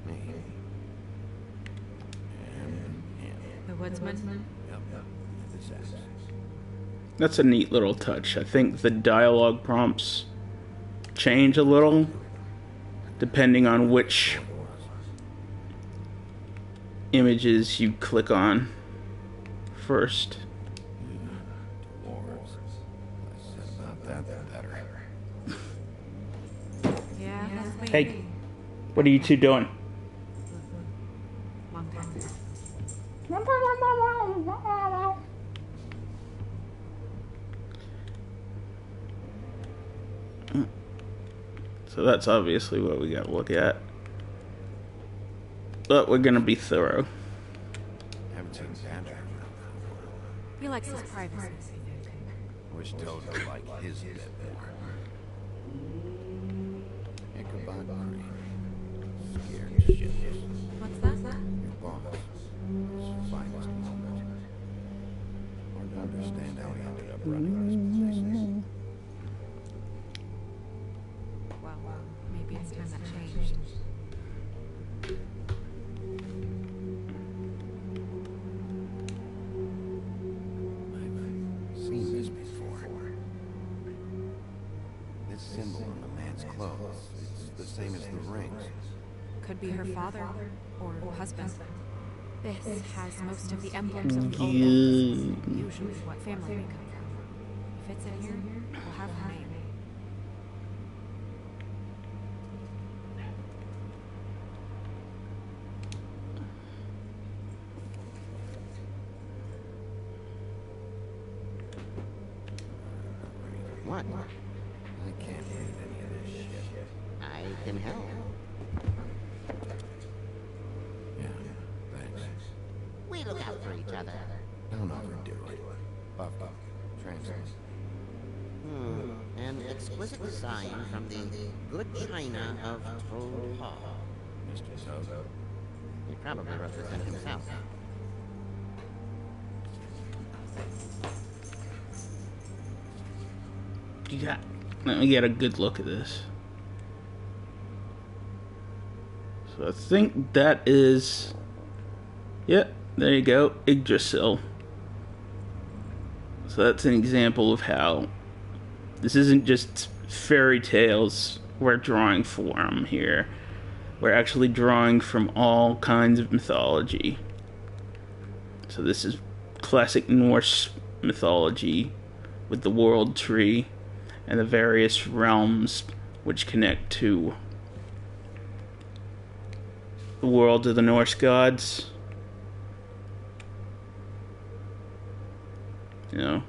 Me. And him. The woodsman? Yep. This axe. That's a neat little touch. I think the dialogue prompts change a little depending on which images you click on first. Dwarves. Less said about that, the better. Yeah, that's me. Hey, what are you two doing? Long time. So that's obviously what we got to look at. But we're going to be thorough. Haven't seen Patrick around for a while. He likes his privacy. Wish Toad would like his a bit more. Ichabod Crane. Scared shitless. What's that? Your boss. His finest moment. Hard to understand how he ended up running this business. Well, maybe it's time that changed. I've seen this before. This symbol on the man's clothes, it's the same as the rings. Could be her father or husband. This has most of the emblems of the old Norse, usually what family we come from. If it's in here, we'll have her name. What? I can't read any of this shit. I can help. Yeah, thanks. We look out for each other. Don't overdo it. Buff, translate. An exquisite design from the good china of Toad Hall. Mr. Toad. He probably wrote this in himself. Yeah. Let me get a good look at this. So I think that is... Yep, there you go. Yggdrasil. So that's an example of how this isn't just fairy tales we're drawing from here. We're actually drawing from all kinds of mythology. So this is classic Norse mythology with the world tree and the various realms which connect to the world of the Norse gods. You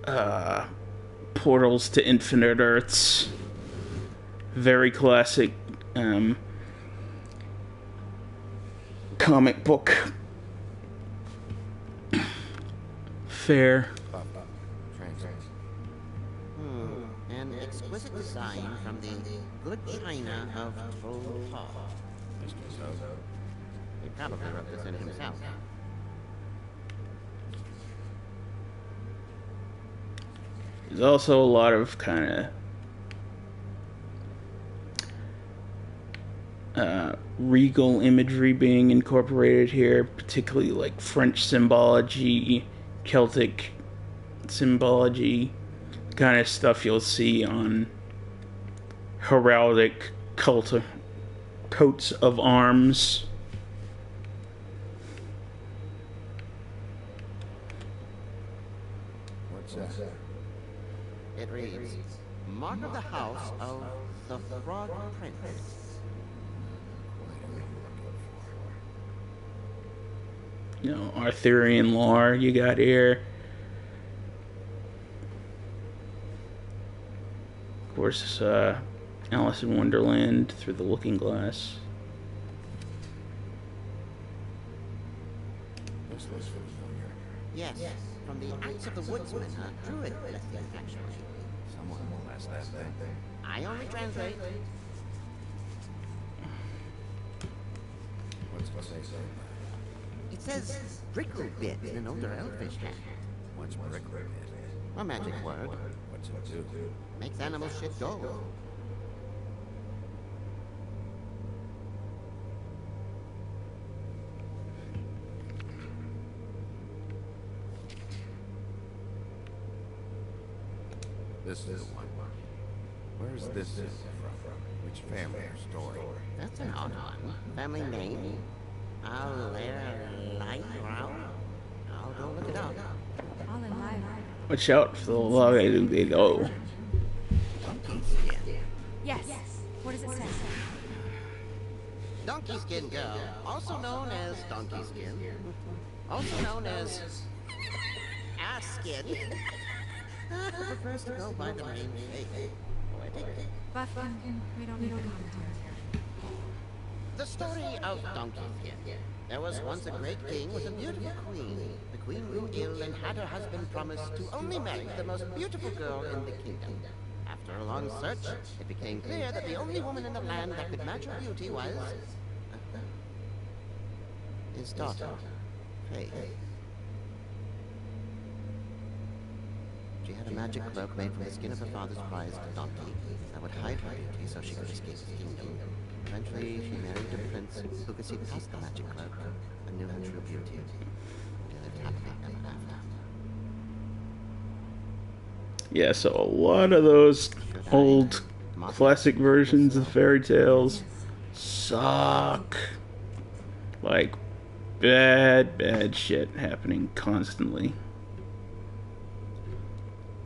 know, portals to infinite earths. Very classic comic book fare. Translate. An exquisite design from the good china of Toad Hall. Mr. Toad. He probably wrote this in himself. There's also a lot of kind of regal imagery being incorporated here, particularly like French symbology, Celtic symbology, the kind of stuff you'll see on heraldic coats of arms. What's that? It reads, Mark of the House of the Frog Prince. You know, Arthurian lore you got here. Of course, Alice in Wonderland through the Looking Glass. This looks familiar. Yes, from the Axe of the Woodsman, a druid blessing, actually. Someone molest that thing. I only translate. What's it say? It says prickle bit in an older elfish hand. What's brick? A magic word. What's it do? Makes animal shit go. This is the one. Where's this from? Which family or story? That's an odd one. Family name? I'll go look it up. All in live. Watch out for the log they go. Yes. What does it say? Donkey Skin Girl, also known as Donkey Skin, also known as Ass Skin, prefers to go by the name Fake. Poetic. Buff, we don't need commentary. The story of Donkey Skin. There was once a great king with a beautiful queen. The queen grew ill and had her husband promise to only marry the most beautiful girl in the kingdom. After a long search, it became clear that the only woman in the land that could match her beauty was... his daughter, Faith. She had a magic cloak made from the skin of her father's prized donkey that would hide her beauty so she could escape his kingdom. Eventually, she married a prince who could see past the magic cloak and knew her true beauty. They lived happily ever after. Yeah, so a lot of those old classic versions of fairy tales suck. Like, bad shit happening constantly.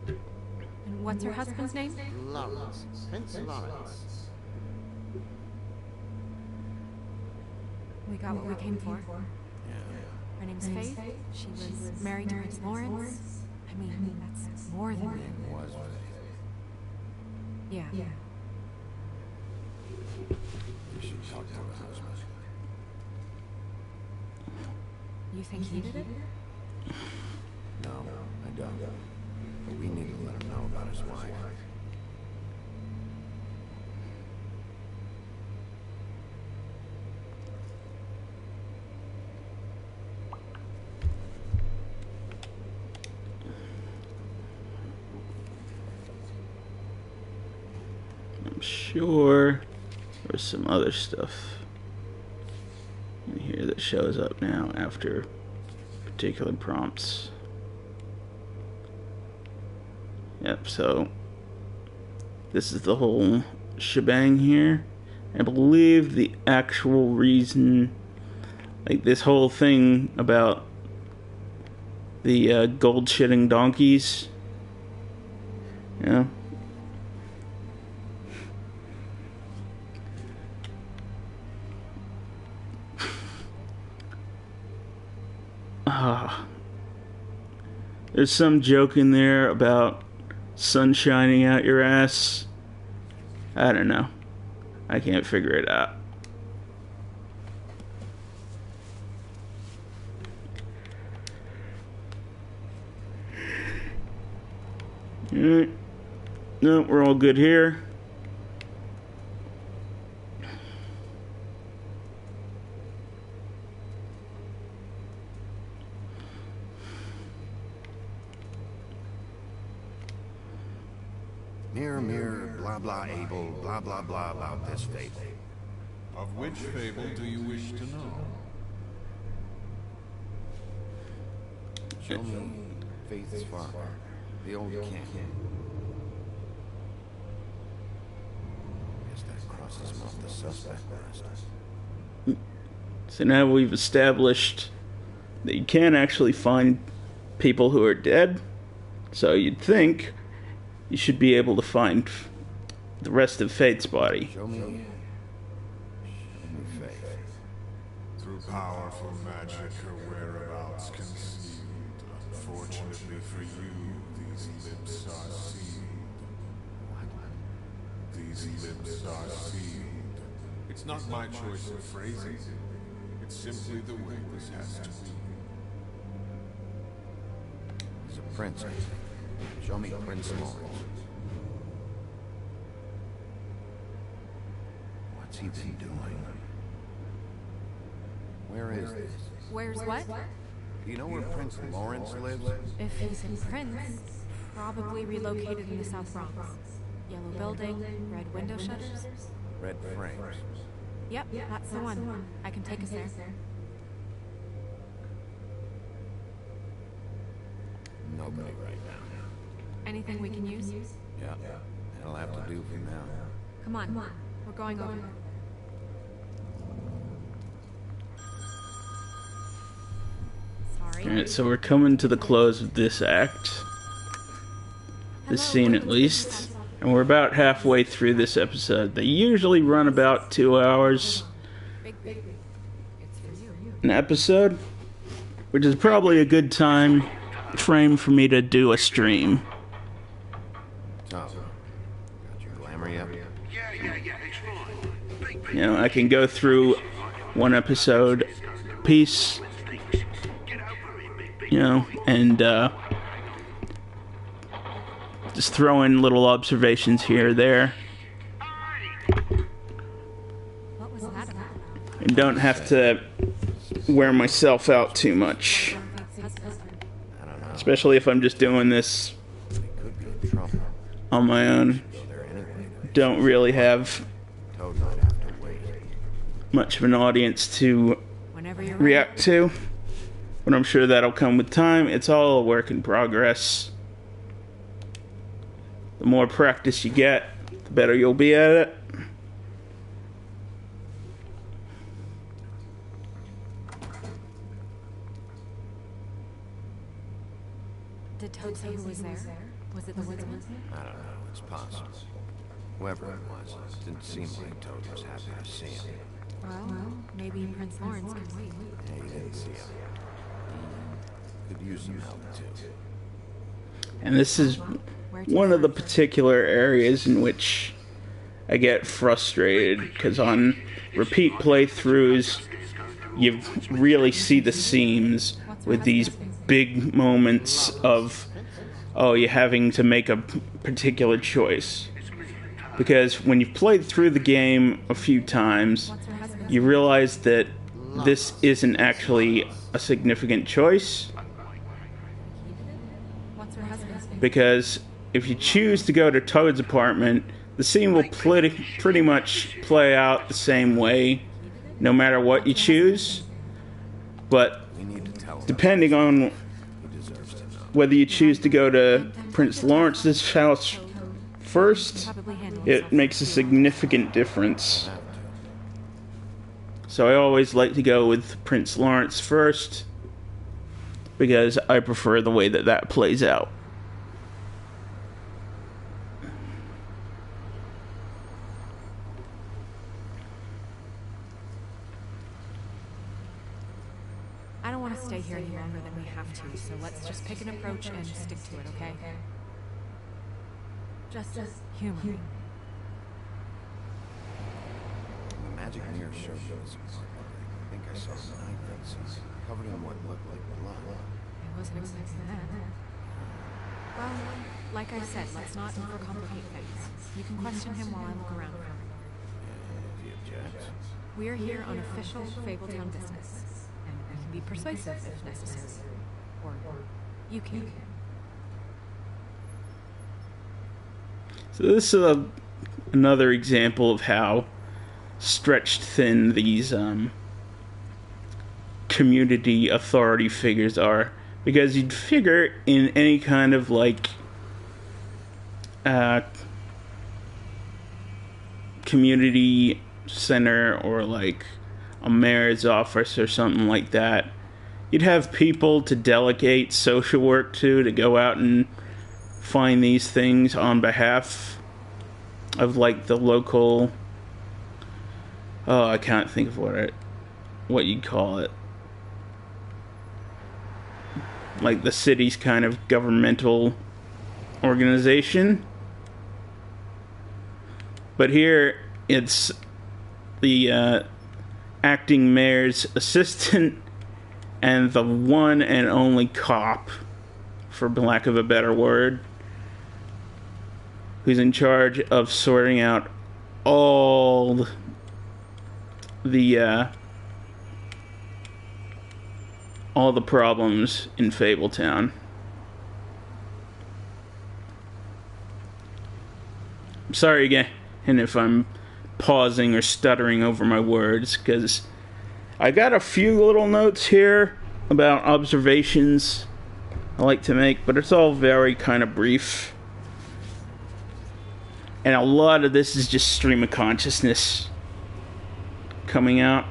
And what's her husband's name? Lawrence. Prince Lawrence. We got what we came for. Her name's Faith. She was married to Prince Lawrence. I I mean, that's more than... Name was Yeah. You should talk to her husband. You think he did it? No, I don't. But we need to let him know about his wife. I'm sure there's some other stuff in here that shows up now after particular prompts. Yep, so this is the whole shebang here. I believe the actual reason, like this whole thing about the gold shitting donkeys, you know, there's some joke in there about sun shining out your ass. I don't know. I can't figure it out. Alright. No, we're all good here. Mirror, mirror, blah blah able, blah blah blah about this fable. Of which fable do you wish to know? Show me Faith's father, the old king. Guess that crosses him off the suspect list. So now we've established that you can actually find people who are dead. So you'd think you should be able to find the rest of Faith's body. Show me Faith. Through powerful magic, her whereabouts concealed. Unfortunately for you, these lips are sealed. These lips are sealed. It's not my choice of phrasing. It's simply the way this has to be. He's a prince, I think. Show me Prince Lawrence. What's he been doing? Where is this? Where's what? Do you know where Prince Lawrence lives? If he's a prince, probably relocated in the South Bronx. Yellow building, red window shutters. Red frames. Yep, that's the one. I can take us there. Nobody right now. Anything we can use? Yeah, that'll have to do for now. Come on, we're going over. Sorry. Alright, so we're coming to the close of this act. This scene at least. And we're about halfway through this episode. They usually run about 2 hours an episode, which is probably a good time frame for me to do a stream. So, got your glamour yet? You know, I can go through one episode piece, you know, and just throw in little observations here or there. What was that about? And don't have to wear myself out too much. I don't know. Especially if I'm just doing this They could be in trouble. on my own. Go there anyway. Don't really have Toad might have to wait. much of an audience to Whenever you're ready. react to. But I'm sure that'll come with time. It's all a work in progress. The more practice you get, the better you'll be at it. Did Toad say who was there? Was it the woodsman? I don't know. It's possible. Whoever it was, it didn't seem like Toad was happy to see him. Well, maybe Prince Lawrence can wait. Yeah, he didn't see him. Could use some help, too. And this is one of the particular areas in which I get frustrated, because on repeat playthroughs, you really see the seams with these big moments of, oh, you're having to make a particular choice. Because when you've played through the game a few times, you realize that this isn't actually a significant choice. Because if you choose to go to Toad's apartment, the scene will pretty much play out the same way, no matter what you choose. But depending on whether you choose to go to Prince Lawrence's house first, it makes a significant difference. So I always like to go with Prince Lawrence first, because I prefer the way that that plays out. I don't want to stay here any longer than we have to, so let's just pick an approach and stick to it, okay? Just human. The magic mirror showed us. I think I saw 9 faces covered in what looked like blood. I wasn't expecting that. Well, like I said, let's not overcomplicate things. You can question him while I look around for him. If he objects. We're here on official Fabletown business, and we can be persuasive if necessary. Or you can. So this is another example of how stretched thin these community authority figures are. Because you'd figure in any kind of like community center or like a mayor's office or something like that, you'd have people to delegate social work to go out and find these things on behalf of like the local, oh, I can't think of what you'd call it, like the city's kind of governmental organization. But here it's the acting mayor's assistant and the one and only cop, for lack of a better word, who's in charge of sorting out all the problems in Fabletown. I'm sorry again if I'm pausing or stuttering over my words, because I got a few little notes here about observations I like to make, but it's all very kind of brief. And a lot of this is just stream of consciousness coming out.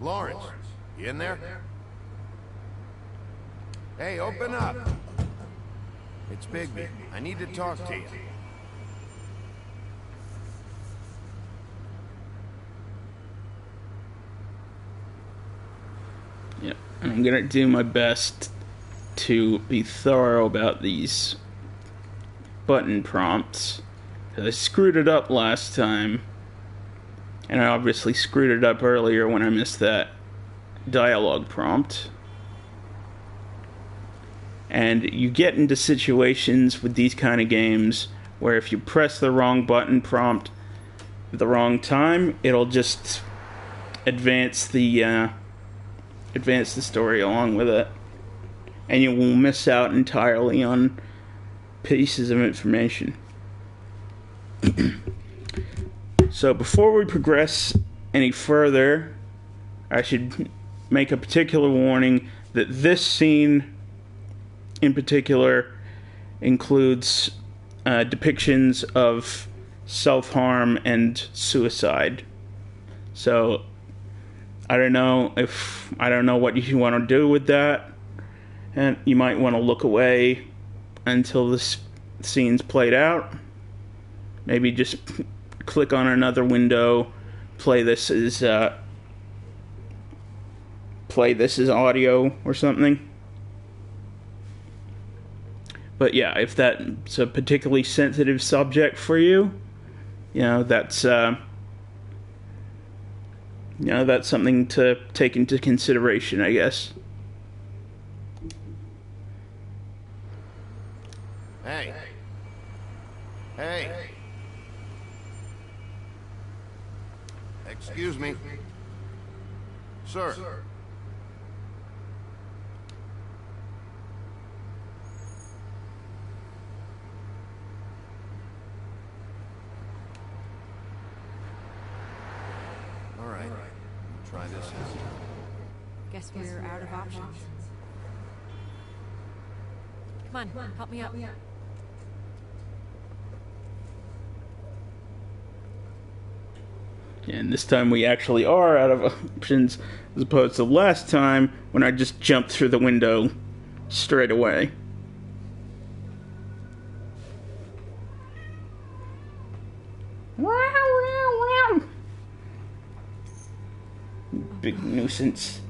Lawrence, you in there? Hey, open up. It's Bigby. I need to talk to you. Yep, and I'm gonna do my best to be thorough about these button prompts, because I screwed it up last time, and I obviously screwed it up earlier when I missed that dialogue prompt. And you get into situations with these kind of games where if you press the wrong button prompt at the wrong time, it'll just advance the story along with it, and you will miss out entirely on pieces of information. So before we progress any further, I should make a particular warning that this scene in particular includes depictions of self-harm and suicide. I don't know what you want to do with that, and you might want to look away until this scene's played out, maybe just click on another window, play this as audio or something. But yeah, if that's a particularly sensitive subject for you, that's something to take into consideration, I guess. Hey. Hey. Excuse me. Sir. All right. Try this out. Guess we're out of options. Come on, help me out. And this time we actually are out of options, as opposed to last time when I just jumped through the window straight away. Big nuisance.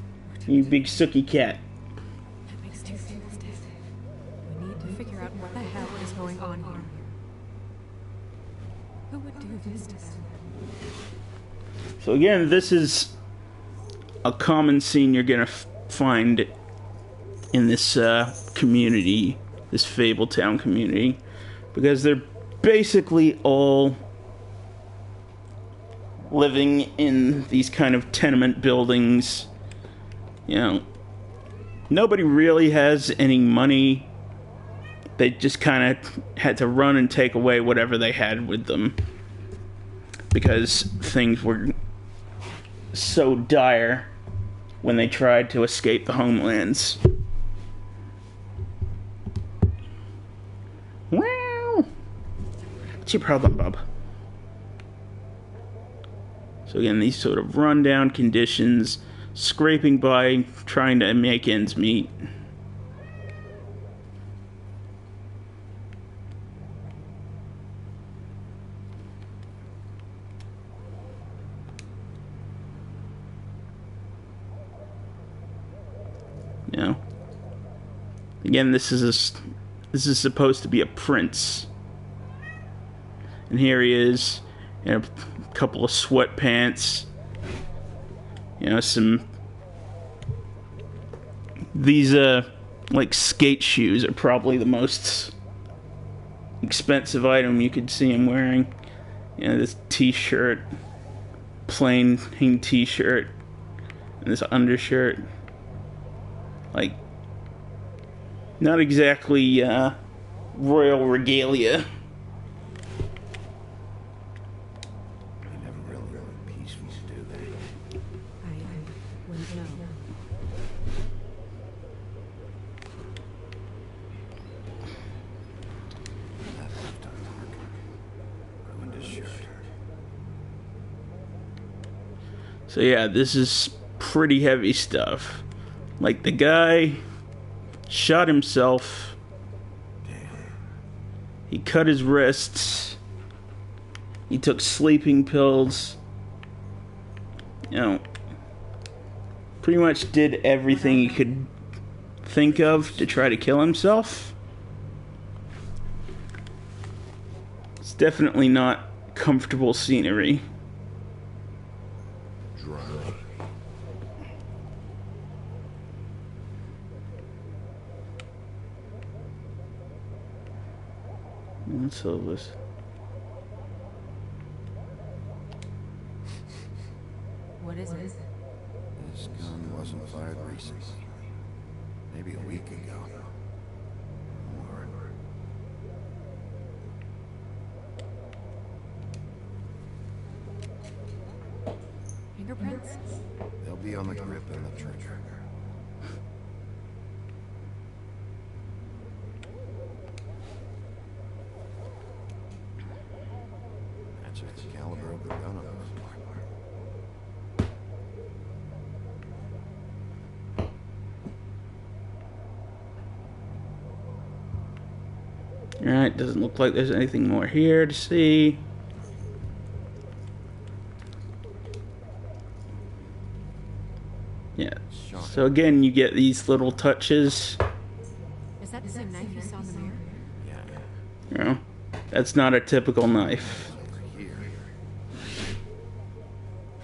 You big sooky cat. That makes two things. We need to figure out what the hell is going on here. Who would do this to them? So again, this is a common scene you're gonna find in this community, this Fabletown community, because they're basically all living in these kind of tenement buildings. Nobody really has any money. They just kind of had to run and take away whatever they had with them, because things were so dire when they tried to escape the homelands. Well, what's your problem, bub? So again, these sort of rundown conditions, scraping by, trying to make ends meet. Again, this is supposed to be a prince, and here he is in a couple of sweatpants. These like skate shoes are probably the most expensive item you could see him wearing. This t-shirt, plain t-shirt, and this undershirt. Like, not exactly royal regalia. They never really were peaceful, do they? I wouldn't know. That lifetime mark ruined his shirt. So yeah, this is pretty heavy stuff. Like, the guy shot himself. He cut his wrists. He took sleeping pills. Pretty much did everything he could think of to try to kill himself. It's definitely not comfortable scenery. Let's solve this. What is it? This gun wasn't fired recently. Maybe a week ago. Or... Fingerprints? They'll be on the grip and the trigger. Matches the caliber of the gun on those. Alright, doesn't look like there's anything more here to see. Yeah. So again, you get these little touches. Is that the same knife you saw in the mirror? You know, that's not a typical knife.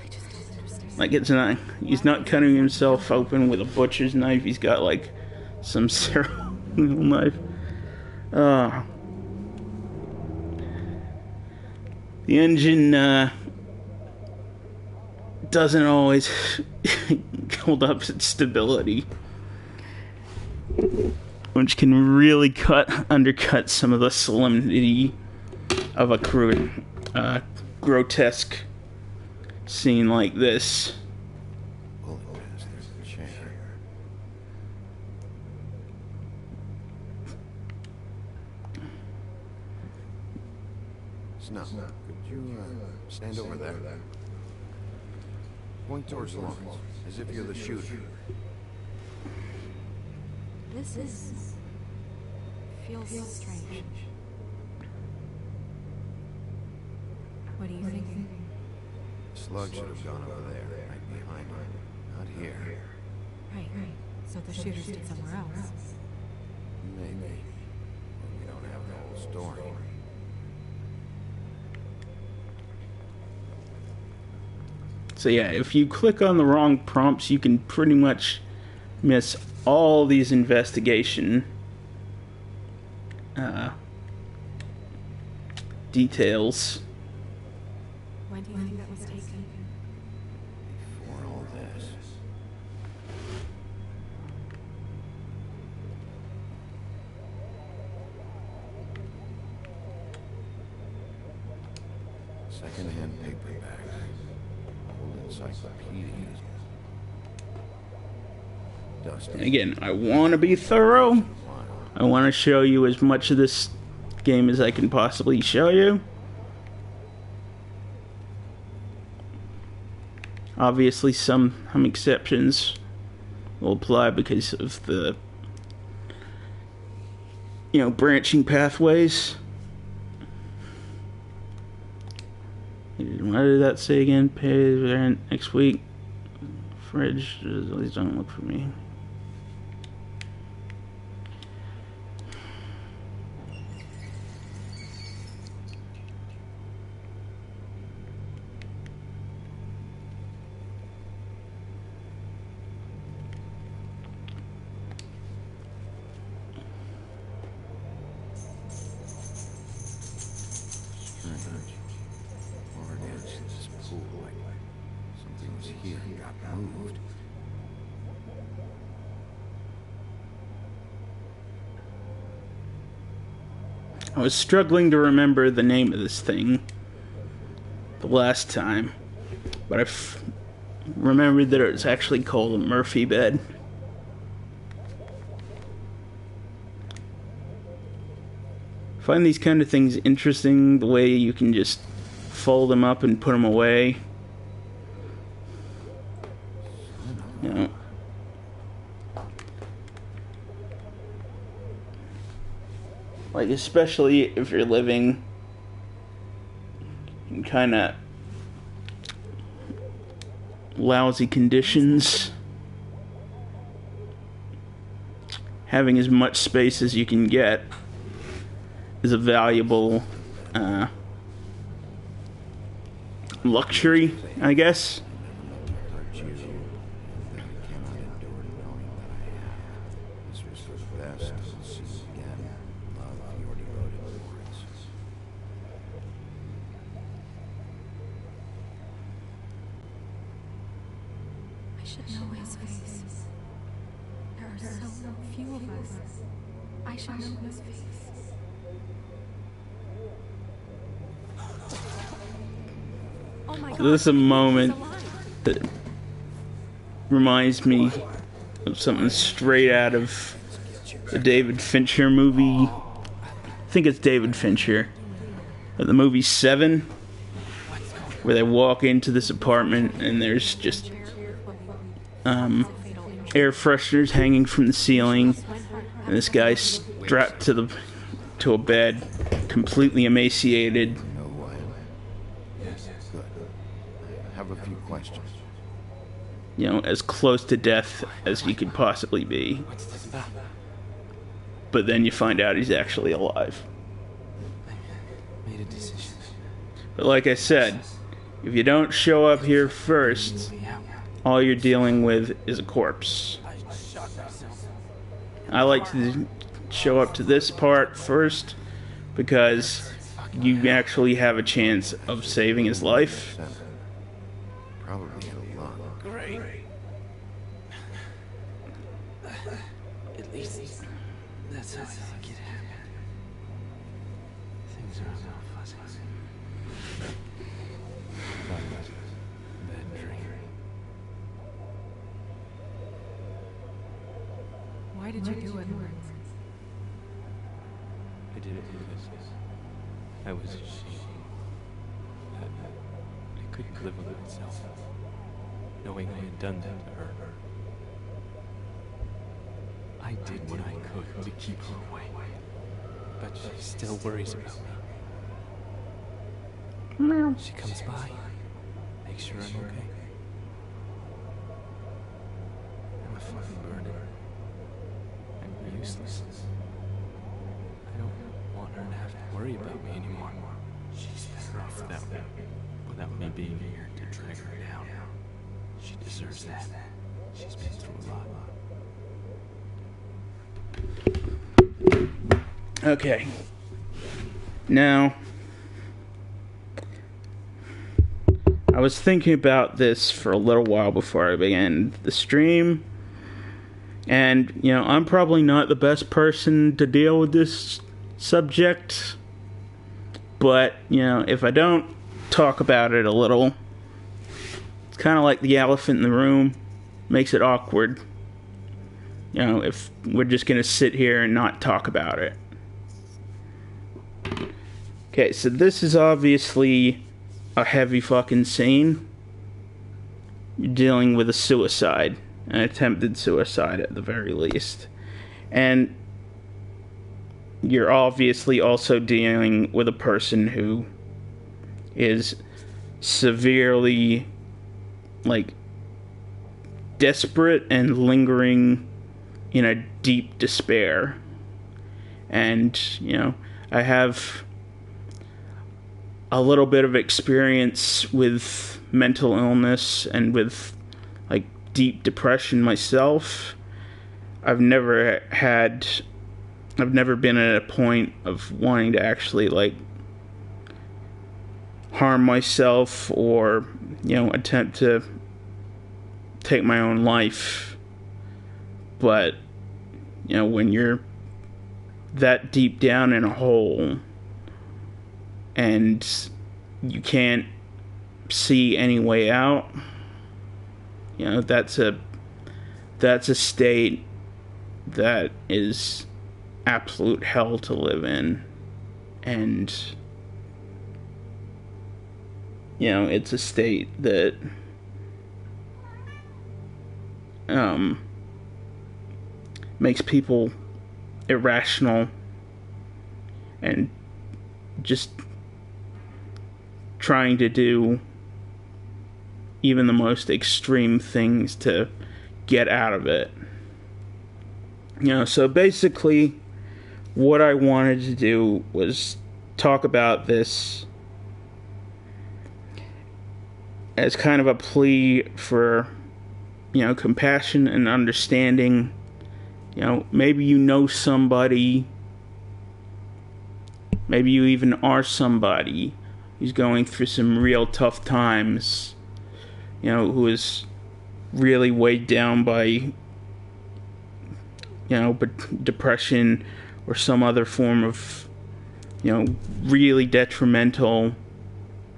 I just don't understand. Like, it's not, he's not cutting himself open with a butcher's knife. He's got, like, some ceremonial knife. The engine, doesn't always hold up its stability, which can really undercut some of the solemnity of a grotesque scene like this. Snow, could you stand over there? Point towards Lawrence, as if you're the shooter. This feels strange. What are you thinking? Slug should have gone over there, right behind her, not here. Right. So the shooters did somewhere else. Maybe. But we don't have the whole story. So yeah, if you click on the wrong prompts, you can pretty much miss all these investigation details. When do you think that was taken? Before all this. Second-hand paperbacks. Old encyclopedias. Dusty. Again, I want to be thorough. I want to show you as much of this game as I can possibly show you. Obviously, some exceptions will apply because of the, branching pathways. What did that say again? Pay rent next week. Fridge, please don't look for me. I was struggling to remember the name of this thing the last time, but I remembered that it was actually called a Murphy bed. I find these kind of things interesting, the way you can just fold them up and put them away. Like, especially if you're living in kind of lousy conditions, having as much space as you can get is a valuable luxury, I guess. This is a moment that reminds me of something straight out of a David Fincher movie. I think it's David Fincher. The movie Seven, where they walk into this apartment and there's just air fresheners hanging from the ceiling, and this guy's strapped to the to a bed, completely emaciated. No way. Yes. Good. I have a few questions. You know, as close to death as he could possibly be. What's this about? But then you find out he's actually alive. I made a decision. But like I said, if you don't show up here first, all you're dealing with is a corpse. I shot myself. I like to show up to this part first because you actually have a chance of saving his life. Probably a lot. Great. At least that's how I think it happened. Things are a little fuzzy. Bad dream. Why did you do it? I did it because I was ashamed. I couldn't live with myself, knowing I had done that to her. I did what I could to keep her away, but she still worries about me. She comes by, makes sure I'm okay. I'm a fucking burden. I'm useless. I don't want her to have to worry about me anymore. She's better off without me being here to drag her down. She deserves that. She's been through a lot. Okay. Now, I was thinking about this for a little while before I began the stream. And, you know, I'm probably not the best person to deal with this subject. But, you know, if I don't talk about it a little, it's kind of like the elephant in the room. Makes it awkward. You know, if we're just going to sit here and not talk about it. Okay, so this is obviously a heavy fucking scene. You're dealing with a suicide. An attempted suicide at the very least. And you're obviously also dealing with a person who is severely, like, desperate and lingering in a deep despair. And, you know, I have a little bit of experience with mental illness and with, like, deep depression myself. I've never been at a point of wanting to actually, like, harm myself or, you know, attempt to take my own life. But, you know, when you're that deep down in a hole and you can't see any way out, you know, that's a state that is absolute hell to live in. And, you know, it's a state that makes people irrational and just trying to do even the most extreme things to get out of it. You know, so basically what I wanted to do was talk about this as kind of a plea for, you know, compassion and understanding. You know, maybe you know somebody, maybe you even are somebody who's going through some real tough times, you know, who is really weighed down by, you know, depression or some other form of, you know, really detrimental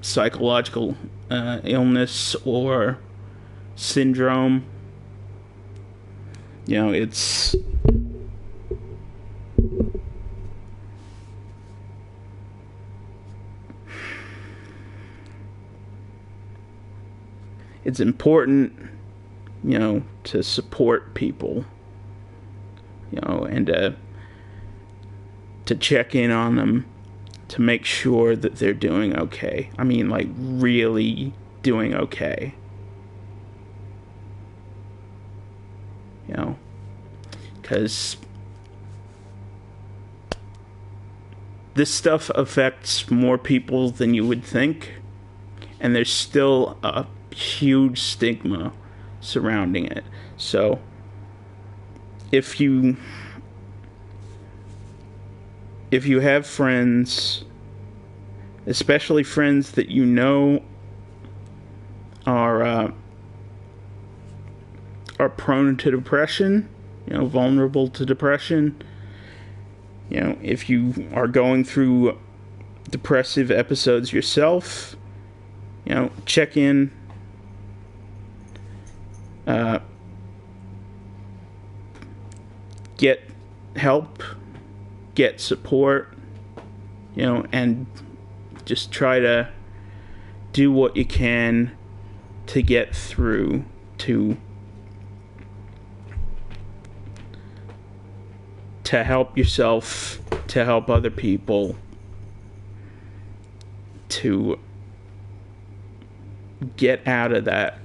psychological illness or syndrome. You know, it's important, you know, to support people, you know, and to check in on them, to make sure that they're doing okay. I mean, like, really doing okay. You know, because this stuff affects more people than you would think, and there's still a huge stigma surrounding it. So if you have friends, especially friends that you know are prone to depression, you know, vulnerable to depression, you know, if you are going through depressive episodes yourself, you know, check in, get help, get support, you know, and just try to do what you can to get through, to help yourself, to help other people, to get out of that,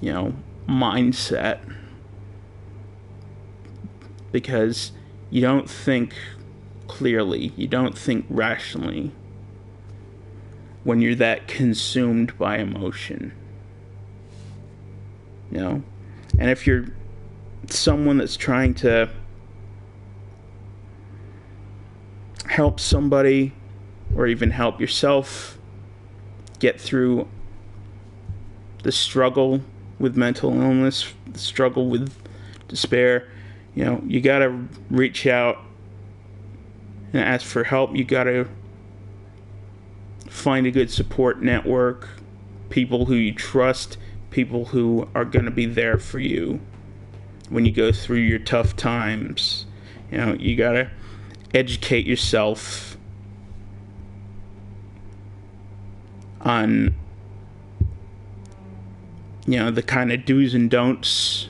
you know, mindset, because you don't think clearly, you don't think rationally when you're that consumed by emotion, you know. And if you're someone that's trying to help somebody, or even help yourself get through the struggle with mental illness, the struggle with despair, you know, you gotta reach out and ask for help. You gotta find a good support network, people who you trust, people who are gonna be there for you when you go through your tough times. You know, you gotta educate yourself on, you know, the kind of do's and don'ts.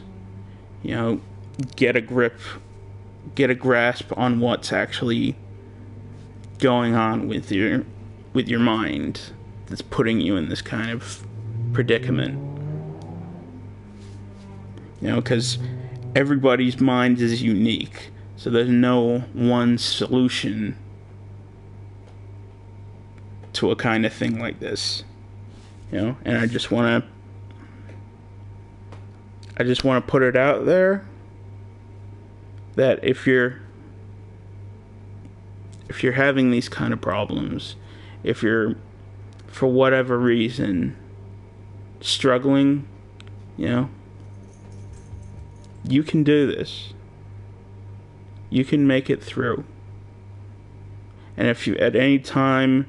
You know, get a grasp on what's actually going on with your mind that's putting you in this kind of predicament. You know, because everybody's mind is unique, so there's no one solution to a kind of thing like this. You know, and I just want to put it out there that if you're having these kind of problems, if you're, for whatever reason, struggling, you know, you can do this. You can make it through. And if you, at any time,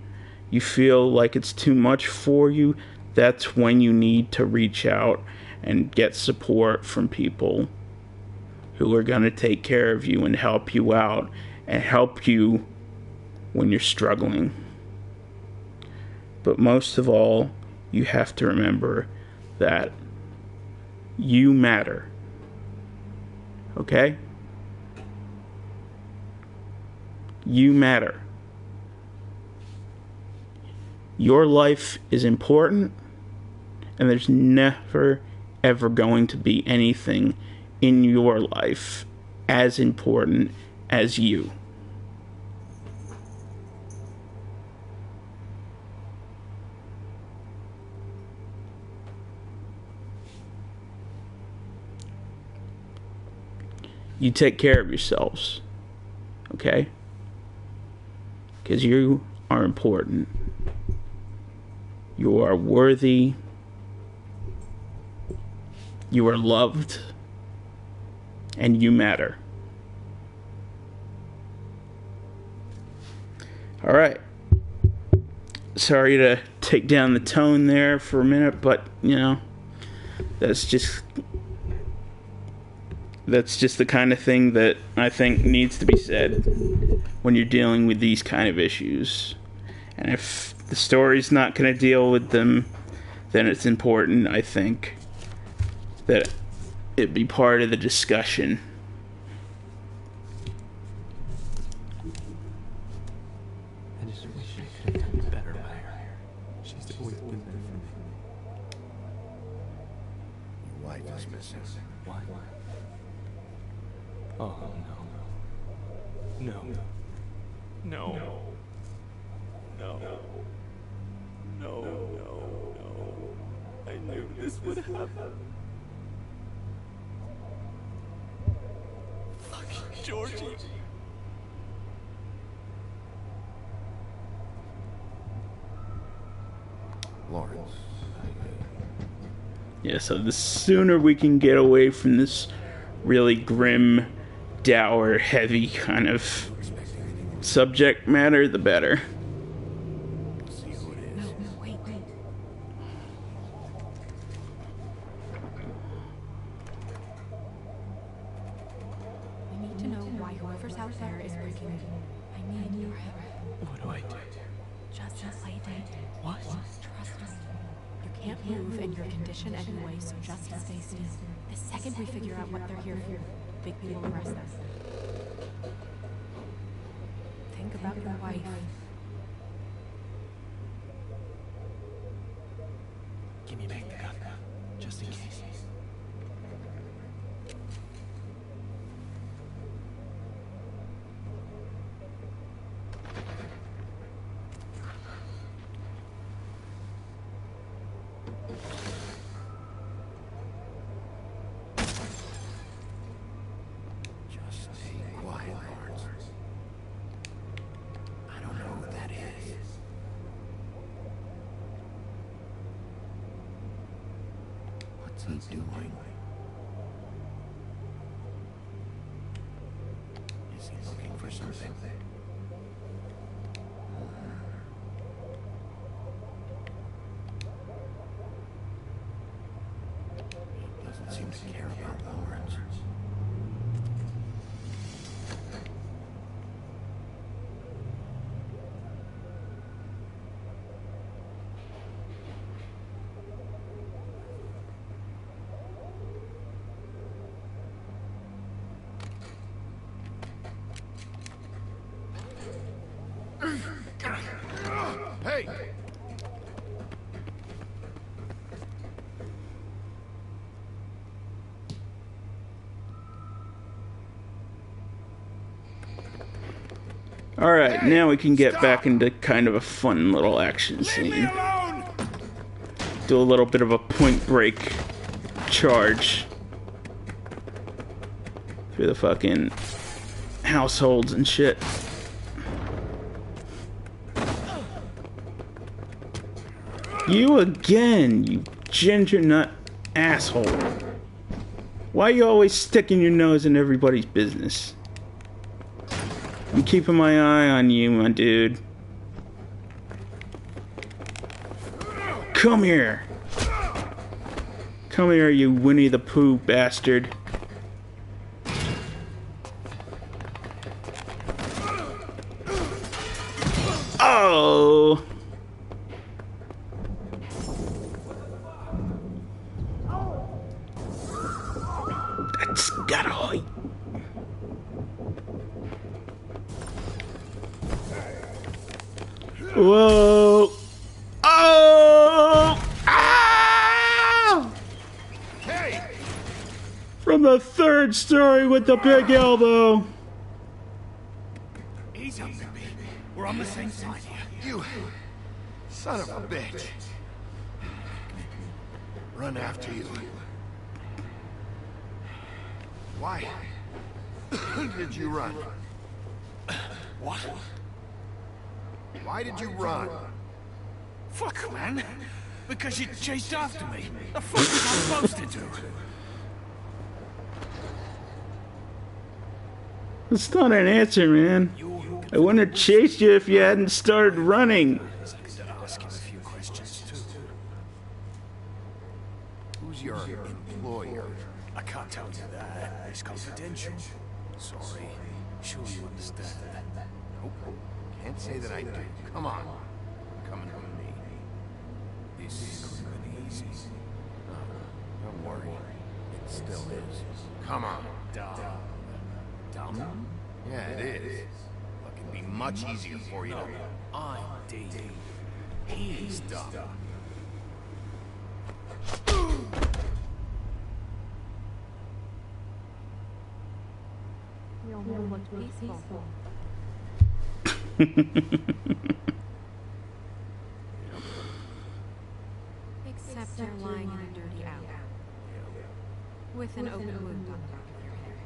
you feel like it's too much for you, that's when you need to reach out and get support from people who are going to take care of you and help you out and help you when you're struggling. But most of all, you have to remember that you matter. Okay? You matter. Your life is important, and there's never, ever going to be anything in your life as important as you. You take care of yourselves, okay? Because you are important. You are worthy. You are loved. And you matter. Alright. Sorry to take down the tone there for a minute, but, you know, that's just the kind of thing that I think needs to be said when you're dealing with these kind of issues. And if the story's not going to deal with them, then it's important, I think, that it be part of the discussion. is missing. What? Oh, no. No. No. No. No, no, no. I knew this would happen. Fucking Georgie. Lawrence. Yeah, so the sooner we can get away from this really grim, dour, heavy kind of subject matter, the better. See who it is. No, wait. We need to know why whoever's out there is breaking in. I need your help. What do I do? Just play dead. What? Trust us. You can't move in your condition anyway, so just stay still. The second we figure out what they're here for, Bigby will arrest us. Think about your wife. Give me back the gun, just in case. Just stay quiet, Lawrence. I don't know who that is. What's he doing? Is he looking for something? He doesn't seem to care about Lawrence. Hey! Alright, now we can get back into kind of a fun little action scene. Do a little bit of a point break charge through the fucking households and shit. You again, you ginger nut asshole. Why are you always sticking your nose in everybody's business? I'm keeping my eye on you, my dude. Come here. Come here, you Winnie the Pooh bastard. Oh! That's gotta hurt. Whoa! Oh! Ah! Hey! From the third story with the big elbow. Ease up, Bigby. We're on the same side here. You son of a bitch. Run after you. Why did you run? What? Why did you run? Fuck, man. Because you chased after me. The fuck was I supposed to do? That's not an answer, man. I wouldn't have chased you if you hadn't started running. I ask him a few questions, too. Who's your employer? I can't tell you that. It's confidential. Sorry. Sure you understand. Nope. Can't say that I do. Come on. Coming with me. This could have been easy. Don't worry. It still is. Come on. Dumb? Yeah, it is. Look, it'd be much easier for you to... I'm D. He's dumb. looked peaceful. Except you're lying in a dirty alley. With an open wound on the back of your head.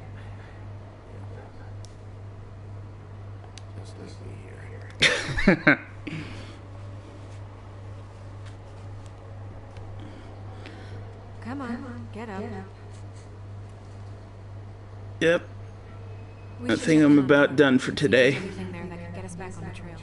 Just leave me here. Come on, get up. Yep. I think I'm about done for today. Anything there that could get us back on the trail.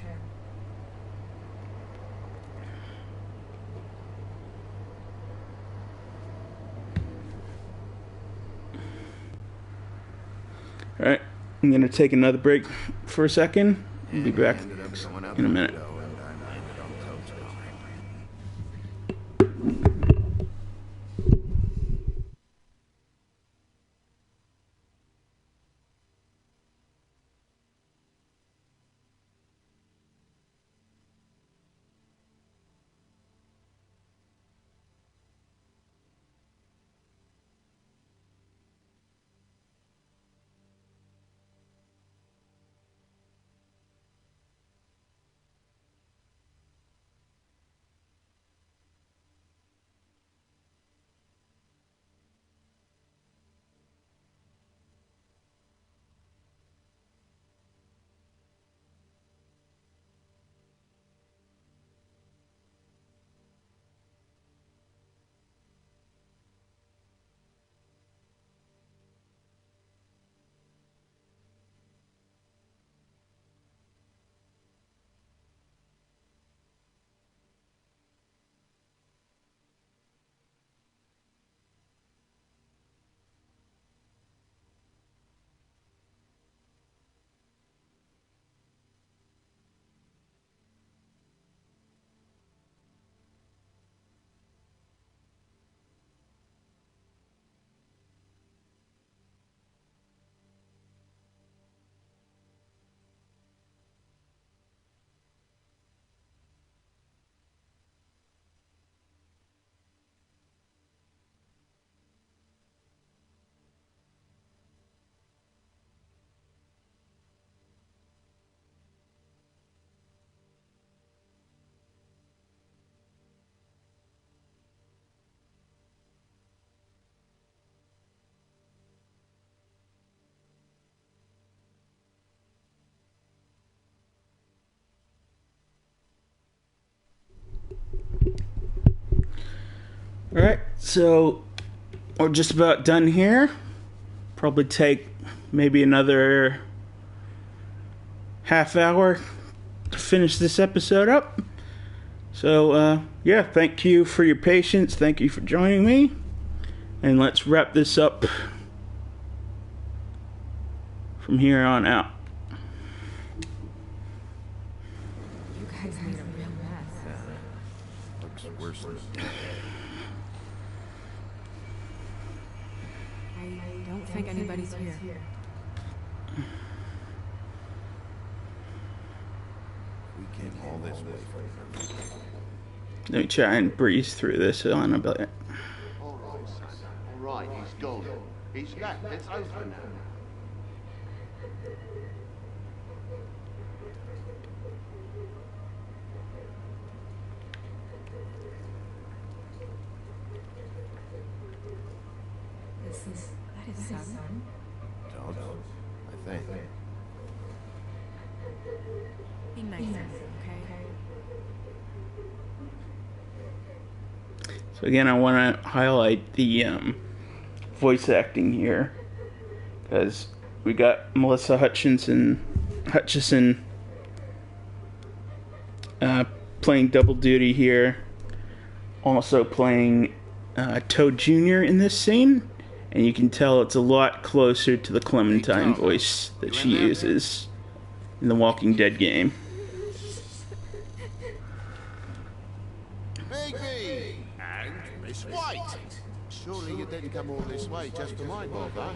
Alright, I'm gonna take another break for a second. I'll be back in a minute. Alright, so we're just about done here. Probably take maybe another half hour to finish this episode up. So, yeah, thank you for your patience. Thank you for joining me. And let's wrap this up from here on out. You guys made a real mess. Looks worse than I don't think anybody's here. we came all this way from her. Let me try and breeze through this on a bit. All right, son. All right, he's gone. He's left. It's over now. That is son. Dogs, I think. Be nice, okay? So again, I want to highlight the voice acting here, because we got Melissa Hutchison playing double duty here, also playing Toad Jr. in this scene, and you can tell it's a lot closer to the Clementine voice that she uses in the Walking Dead game. Bigby! And Miss White! Surely you didn't come all this way just for my bother.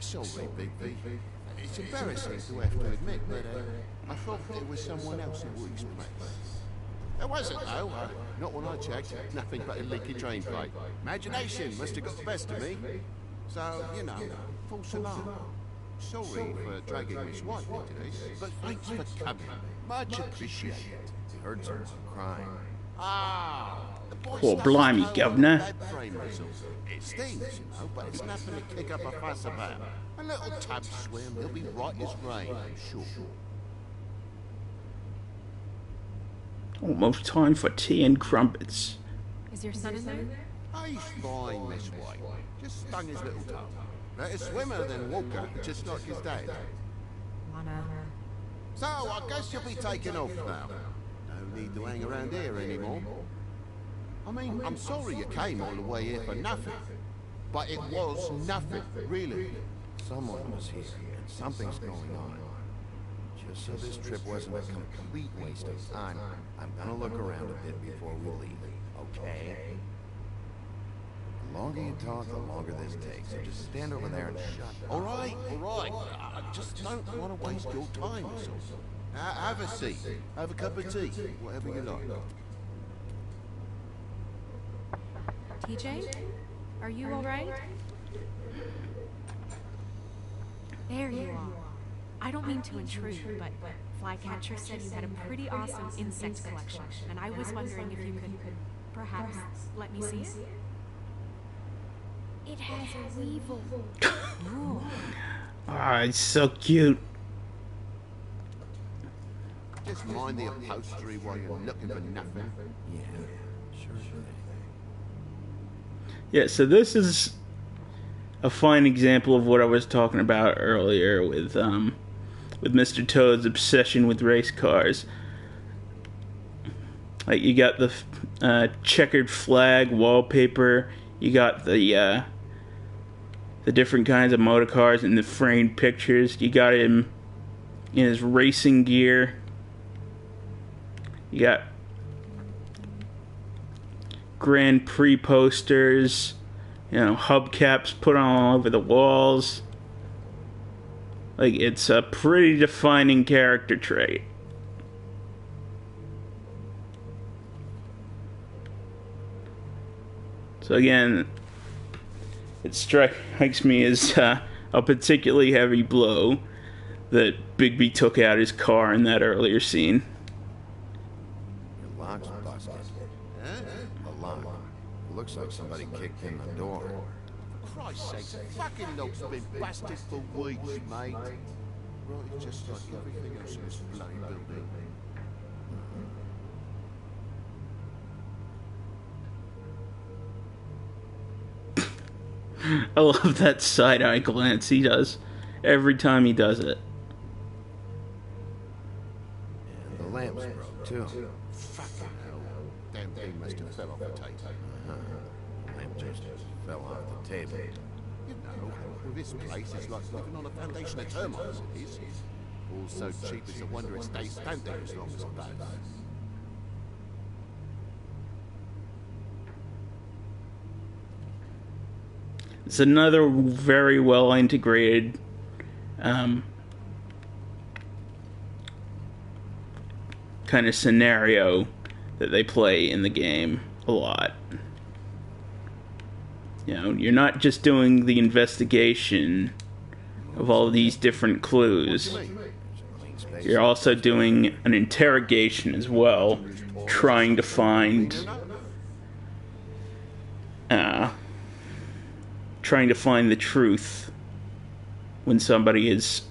Sorry, Bigby. It's embarrassing to have to admit, but I thought it was someone else in Wookie's place. There wasn't, though. Not when I checked. Nothing but a leaky drain pipe. Imagination must have got the best of me. So, you know, false alarm. Sorry for dragging Miss White into this, but thanks for coming. Much appreciated. We heard someone crying. Ah, the boy Oh, stuck blimey, his toe Governor. on the bed frame whistle. It stings, you know, but it's nothing to kick up a fuss about. A little tub swim, he'll be right as rain, I'm sure. Almost time for tea and crumpets. Is your son in there? Oh, he's fine, Miss White. Just stung his little toe. Better swimmer than walker, just like his dad. Wanna... So, I guess you'll be taking off now. No need to hang around here anymore. I mean, I'm sorry you came all the way here for nothing. But it was nothing, really. Someone was here, and something's going on. Just so this trip wasn't a complete waste of time, I'm gonna look around a bit before we leave, okay? The longer you talk, the longer this takes. So just stand over there and shut up. All right. I just don't want to waste your time, that's all. Have a seat. Have a cup of tea. Whatever you like. TJ? Are you alright? There you are. I don't mean to intrude, but Flycatcher said you had a pretty awesome insect collection, and I was wondering if you could perhaps let me see it? It has a weevil. Ooh. Ah, it's so cute. Just mind the upholstery while you're looking for nothing. Yeah, sure thing. Yeah, so this is a fine example of what I was talking about earlier with Mr. Toad's obsession with race cars. Like, you got the checkered flag wallpaper, you got the different kinds of motor cars and the framed pictures, you got him in his racing gear, you got Grand Prix posters, you know, hubcaps put on all over the walls. Like, it's a pretty defining character trait. So again, it strikes me as a particularly heavy blow that Bigby took out his car in that earlier scene. Your lock's busted. The lock. It looks like somebody kicked in the door. For Christ's sake, fucking lock's been busted for weeks, mate. Right, just like everything else in this bloody building. I love that side-eye glance he does every time he does it. And the lamp's broke, too. Fucking hell. Damn thing must have fell off the table. The lamp just fell off the table. You know, with this place, it's like living on a foundation of termites, it is. All so cheap, it's a wonder it stays standing as long as it does. It's another very well integrated kind of scenario that they play in the game a lot. You know, you're not just doing the investigation of all these different clues. You're also doing an interrogation as well, trying to find the truth when somebody is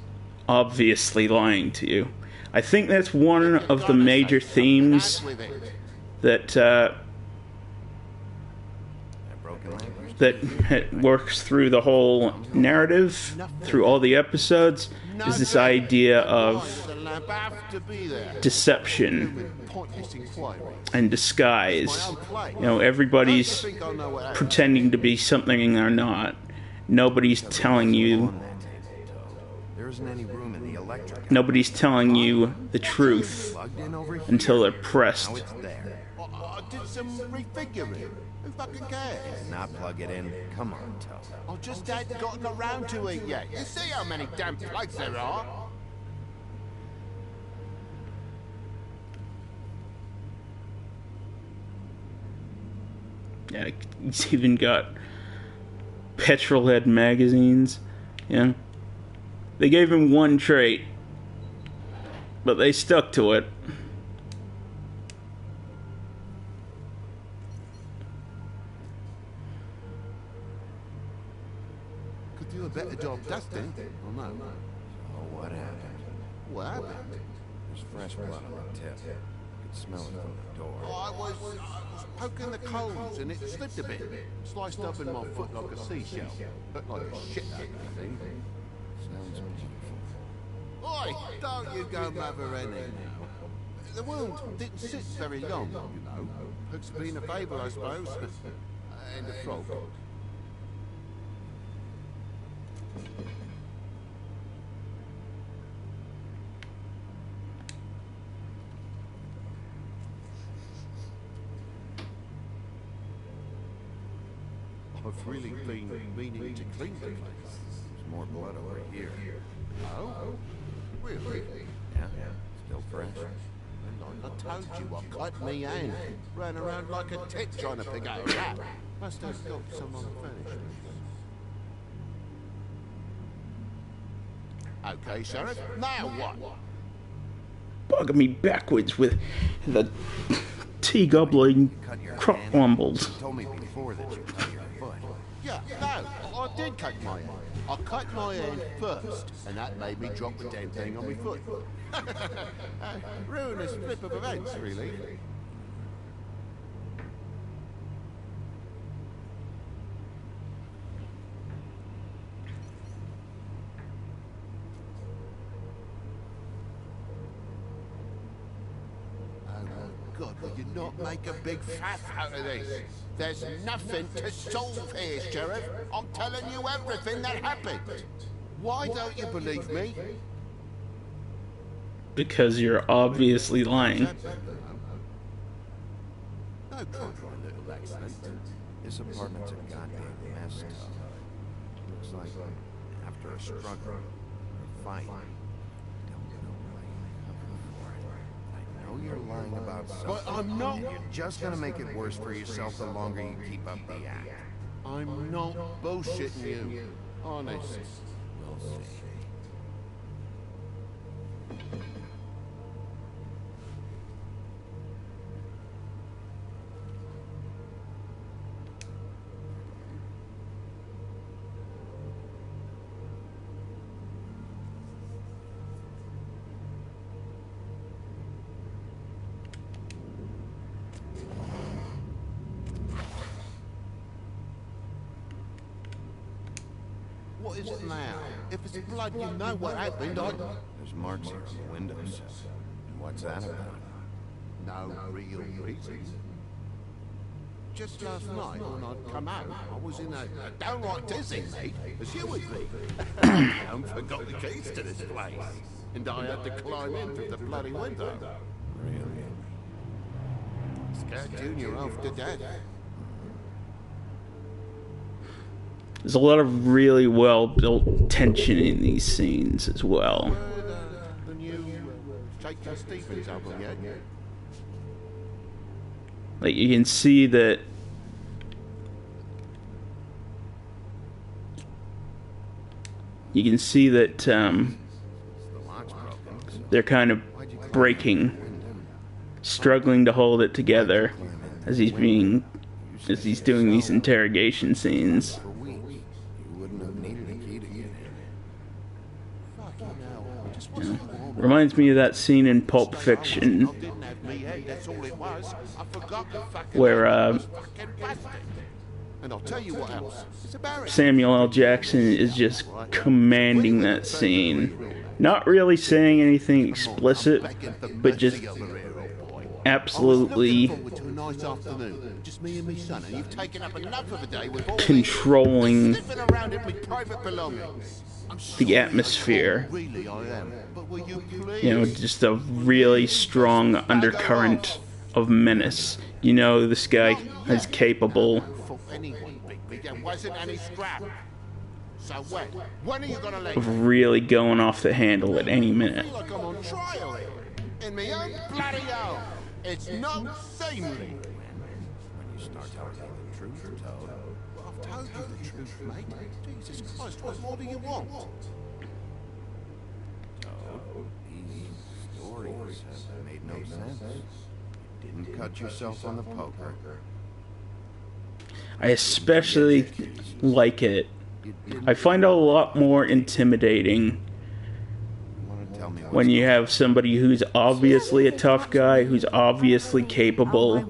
obviously lying to you. I think that's one of the major themes that works through the whole narrative, through all the episodes, is this idea of deception and disguise. You know, everybody's pretending to be something they're not. Nobody's telling you. Nobody's telling you the truth until they're pressed. I did some refiguring. Who fucking cares? Not plug it in. Come on, Toad. I just hadn't gotten around to it yet. You see how many damn plugs there are? Yeah, he's even got petrolhead magazines. Yeah. They gave him one trait, but they stuck to it. Could do a better job dusting. Oh no. Oh, what happened? What happened? There's fresh blood on the tip. You could smell it from the door. I was poking the coals and it slipped a bit. Sliced up in my foot like a seashell. Looked like a shit out of thing. Sounds painful. Oi, don't you go mother any now. The wound didn't sit very long, you know. Perks of being a favour, I suppose. And a frog. I've really been meaning to clean the place. There's more blood over here. Oh? Really? Yeah? Still fresh? Like I told you, I cut me hand. Ran around like a tick trying to pick out a rat. Must have got some unfinished. Okay, Sheriff, now what? Bugging me backwards with the tea gobbling crop wumbles. You told me before that you cut your foot. Yeah, no, I did cut my hand. I cut my hand first, and that made me drop the damn thing on my foot. Ruinous flip of events, really. God, will you not make a big faff out of this? There's nothing to solve here, Sheriff. I'm telling you everything that happened. Why don't you believe me? Because you're obviously lying. No crime for a little accident. This apartment's a goddamn mess, Tub. Looks like after a struggle, or a fight. Don't know why you're covering for it. I know you're lying about something. But I'm not. And you're just gonna make it worse for yourself the longer you keep up the act. I'm not bullshitting you. Honest. We'll see. What is it now? If it's blood, you know what happened. There's marks here on the windows. And what's that about? No real reason. Just last night, when I'd come out, I was in a downright dizzy, mate, as you would be. I forgot the keys to this place, and I had to climb in through the bloody window. Really? Scared Junior off to death. There's a lot of really well-built tension in these scenes as well. The new Shaker Stevens album yet? Like, you can see that they're kind of breaking, struggling to hold it together as he's doing these interrogation scenes. Reminds me of that scene in Pulp Fiction where And I'll tell you what else. Samuel L. Jackson is just commanding that scene. Not really saying anything explicit, but just absolutely controlling the atmosphere. You know, just a really strong undercurrent of menace. You know, this guy is capable of really going off the handle at any minute. In my own bloody home. It's not seemly. When you start telling me the truth, Toad. Well, I've told you the truth, mate. Jesus Christ, what more do you want? Toad, these stories have made no sense. You didn't cut yourself on the poker. I especially like it. I find it a lot more intimidating when you have somebody who's obviously a tough guy, who's obviously capable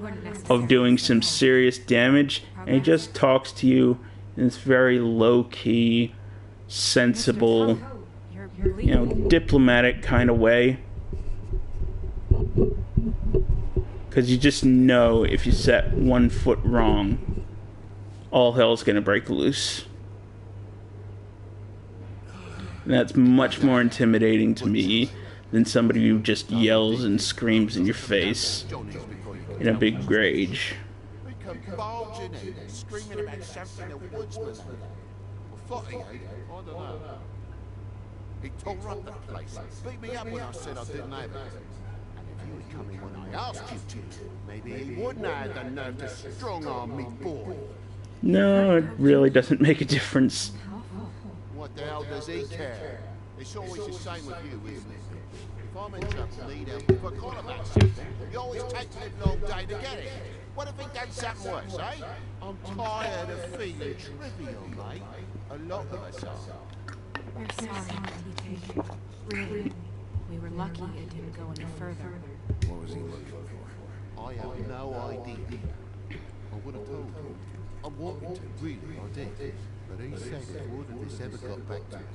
of doing some serious damage, and he just talks to you in this very low-key, sensible, diplomatic kind of way. Because you just know if you set one foot wrong, all hell's gonna break loose. And that's much more intimidating to me than somebody who just yells and screams in your face in a big rage. He come barging in, screaming about something a woodsman had. Well, thought he had, I don't know. He tore up the place, beat me up when I said I didn't have it. And if you had come in when I asked you to, maybe he wouldn't have had the nerve to strong-arm me boy. No, it really doesn't make a difference. What the hell does he care? It's always the same with you, isn't it? If I'm in trouble, need help, forgot about something, you always take the long day to get it. What if he done something worse, eh? I'm tired of feeling trivial, mate. A lot of us are. We're sorry, TJ. Really. We were lucky it didn't go any further. What was he looking for? I have no idea. I would have told him. I wanted to, really, I did. But he said if word of this ever got back to him,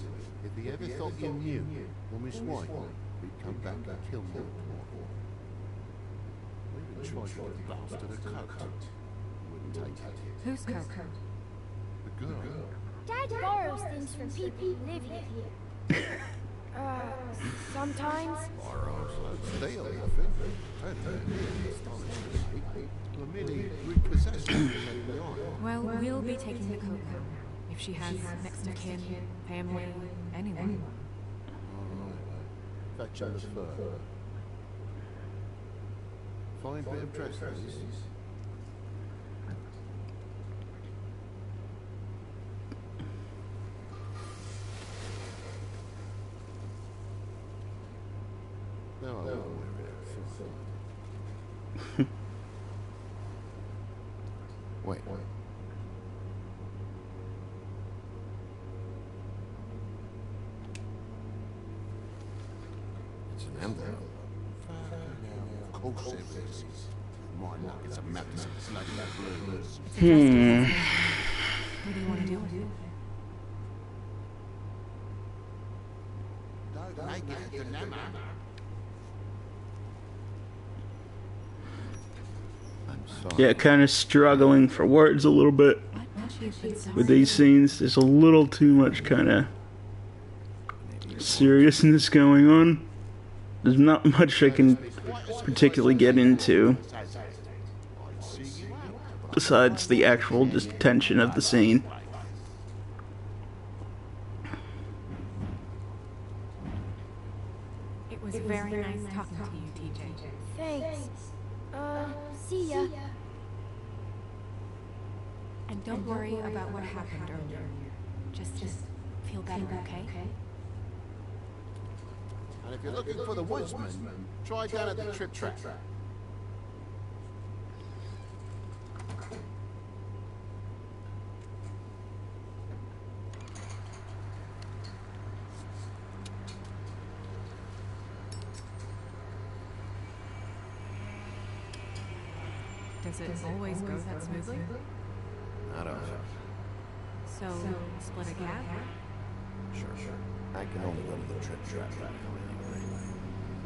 if he ever thought you knew, or Miss White, he'd come back and kill me. We even tried to get the bastard a coat. He wouldn't take it. Whose coat? The girl. Dad borrows things from people who live here. Sometimes. Borrows? Steal nothing. Well, merely repossessed him and left behind. Well, we'll be taking the coat now. If she has next of kin, family, anyone. Alright. Fetch him the fur. Fine bit of dress, this. No, I won't wear it. Wait. It's an envelope. Of course it is. My luck, it's a map of some bloody blues. What do you want to do with it? Don't make it a dilemma. I'm sorry. Yeah, kind of struggling for words a little bit with these scenes. There's a little too much kind of seriousness going on. There's not much I can particularly get into besides the actual just tension of the scene. It was very nice talking to you, TJ. Thanks. See ya. And don't worry about what happened earlier. Just feel better, okay? And if you're looking for the woodsman, try down at the trip track. Does it always go that smoothly? Not often. So, split a cab? Sure. I can only go to the trip track anyway.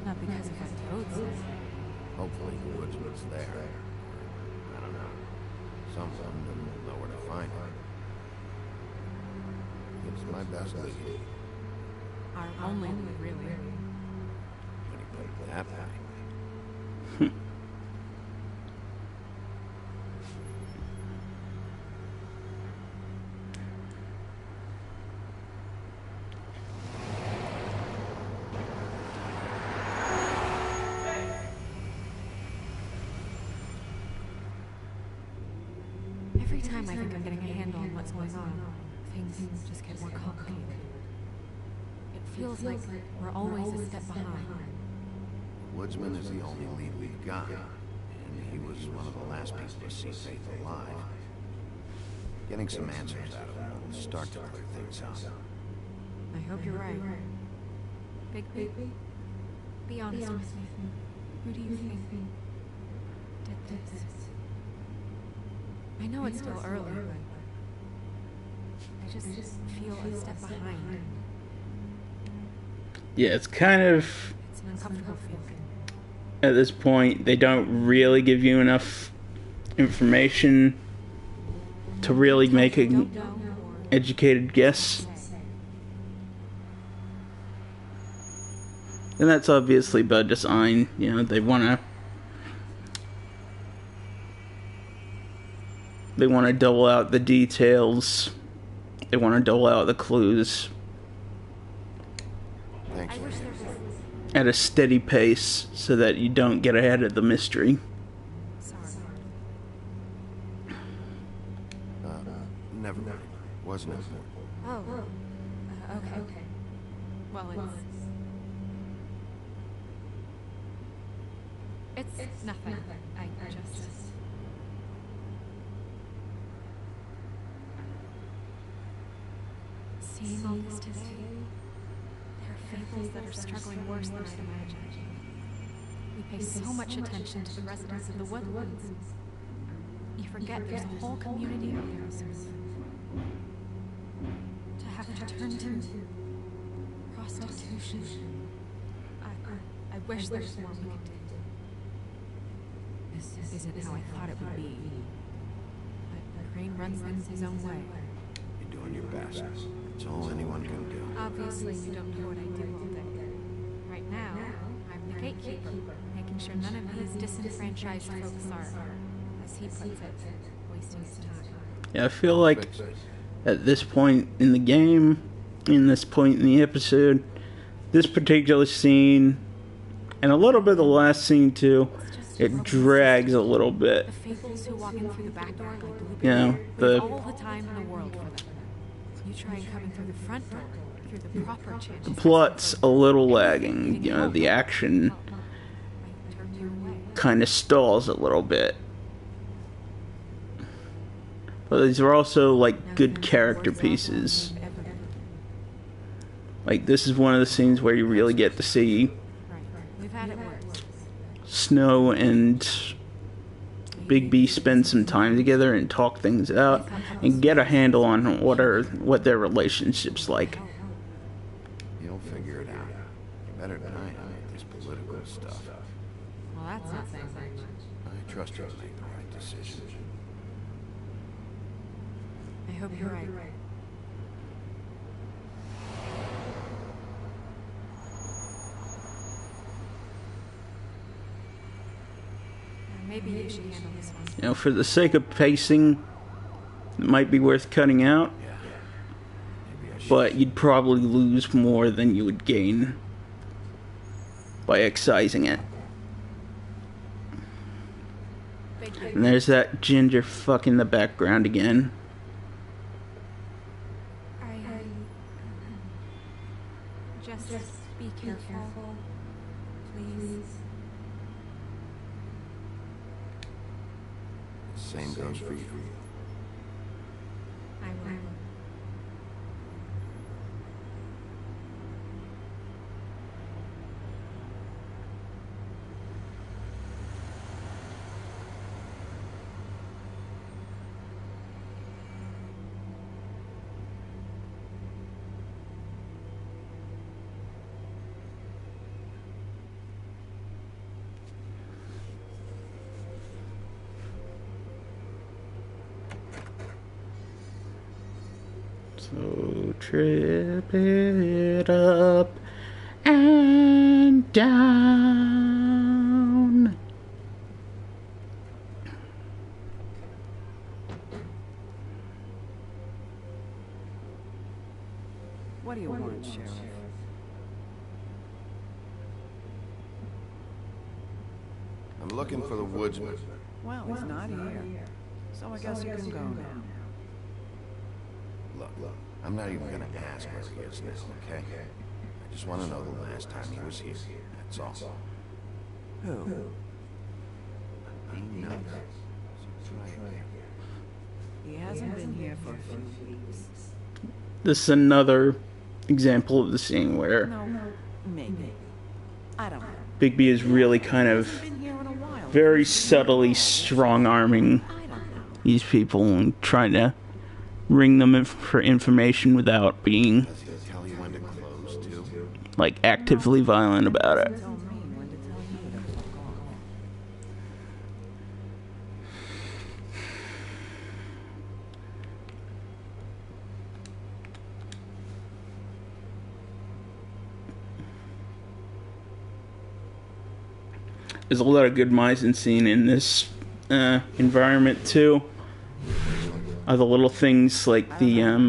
Not because of what Toad said. Hopefully the woodsman's there. I don't know. Someone will know where to find him. It's my best lead. Our only lead, really. When you put it that way. Every time I think I'm getting a handle on what's going on, things just get more complicated. It feels like we're always a step behind. Woodsman is the only lead we've got, and he was one of the last people to see Faith alive. Getting some answers out of him will start to clear things out. I hope you're right. Bigby, be honest with me. Who do you think did this? I know it's still early, but I just feel a step behind. Yeah, it's kind of... It's an uncomfortable feeling. At this point, they don't really give you enough information to really make an educated guess. And that's obviously by design. You know, they want to dole out the details. They want to dole out the clues Thanks. at a steady pace so that you don't get ahead of the mystery. Never mind. Wasn't important. Oh, okay. Well, it's nothing. I just... Seeing all this today, there are fables that are struggling worse than I'd imagined. We pay so much attention to the residents of the woodlands. You forget there's a whole community out there, sir. To have to turn to prostitution. I wish there was more we could do. This isn't how I thought it would be. But Crane runs things his own way. You're doing your best. It's all anyone can do. Obviously, you don't know what I do all day. Right now, I'm the gatekeeper, making sure none of these disenfranchised folks are, as he puts it, wasting his time. Yeah, I feel like at this point in the game, in this point in the episode, this particular scene, and a little bit of the last scene too, it drags a little bit. The fables who walk in through the back door like Blueberry, You know, the all the time in the world for them. You try coming through the front door, through the proper channels. plot's a little lagging. You know, the action kind of stalls a little bit. But these are also like good character pieces. Like this is one of the scenes where you really get to see We've had it worse. Snow and Big B spend some time together and talk things out and get a handle on what their relationship's like. You'll figure it out. You're better than I am at this political stuff. Well, that's not saying much. I trust you to make the right decision. I hope you're right. Maybe you should handle this one. You know, for the sake of pacing, it might be worth cutting out. But you'd probably lose more than you would gain by excising it. And there's that ginger fuck in the background again. Just be careful, please. Same goes for you. I will. So trip it up and down. What do you want, Sheriff? I'm looking for the woodsman. Well, he's not here. So I guess you can go now. Look, I'm not even gonna ask where he is now, okay? I just want to know the last time he was here. That's all. Who? Being nuts. So try again. He hasn't been here for a few weeks. This is another example of the scene where No, maybe. I don't know. Bigby is really kind of Been here in a while. very subtly strong-arming I don't know. these people and trying to ring them for information without being, Does he tell you when to close, too? like, actively violent about it. Tell me when to tell you to fuck off. There's a lot of good mise en scene in this environment too. Other little things like the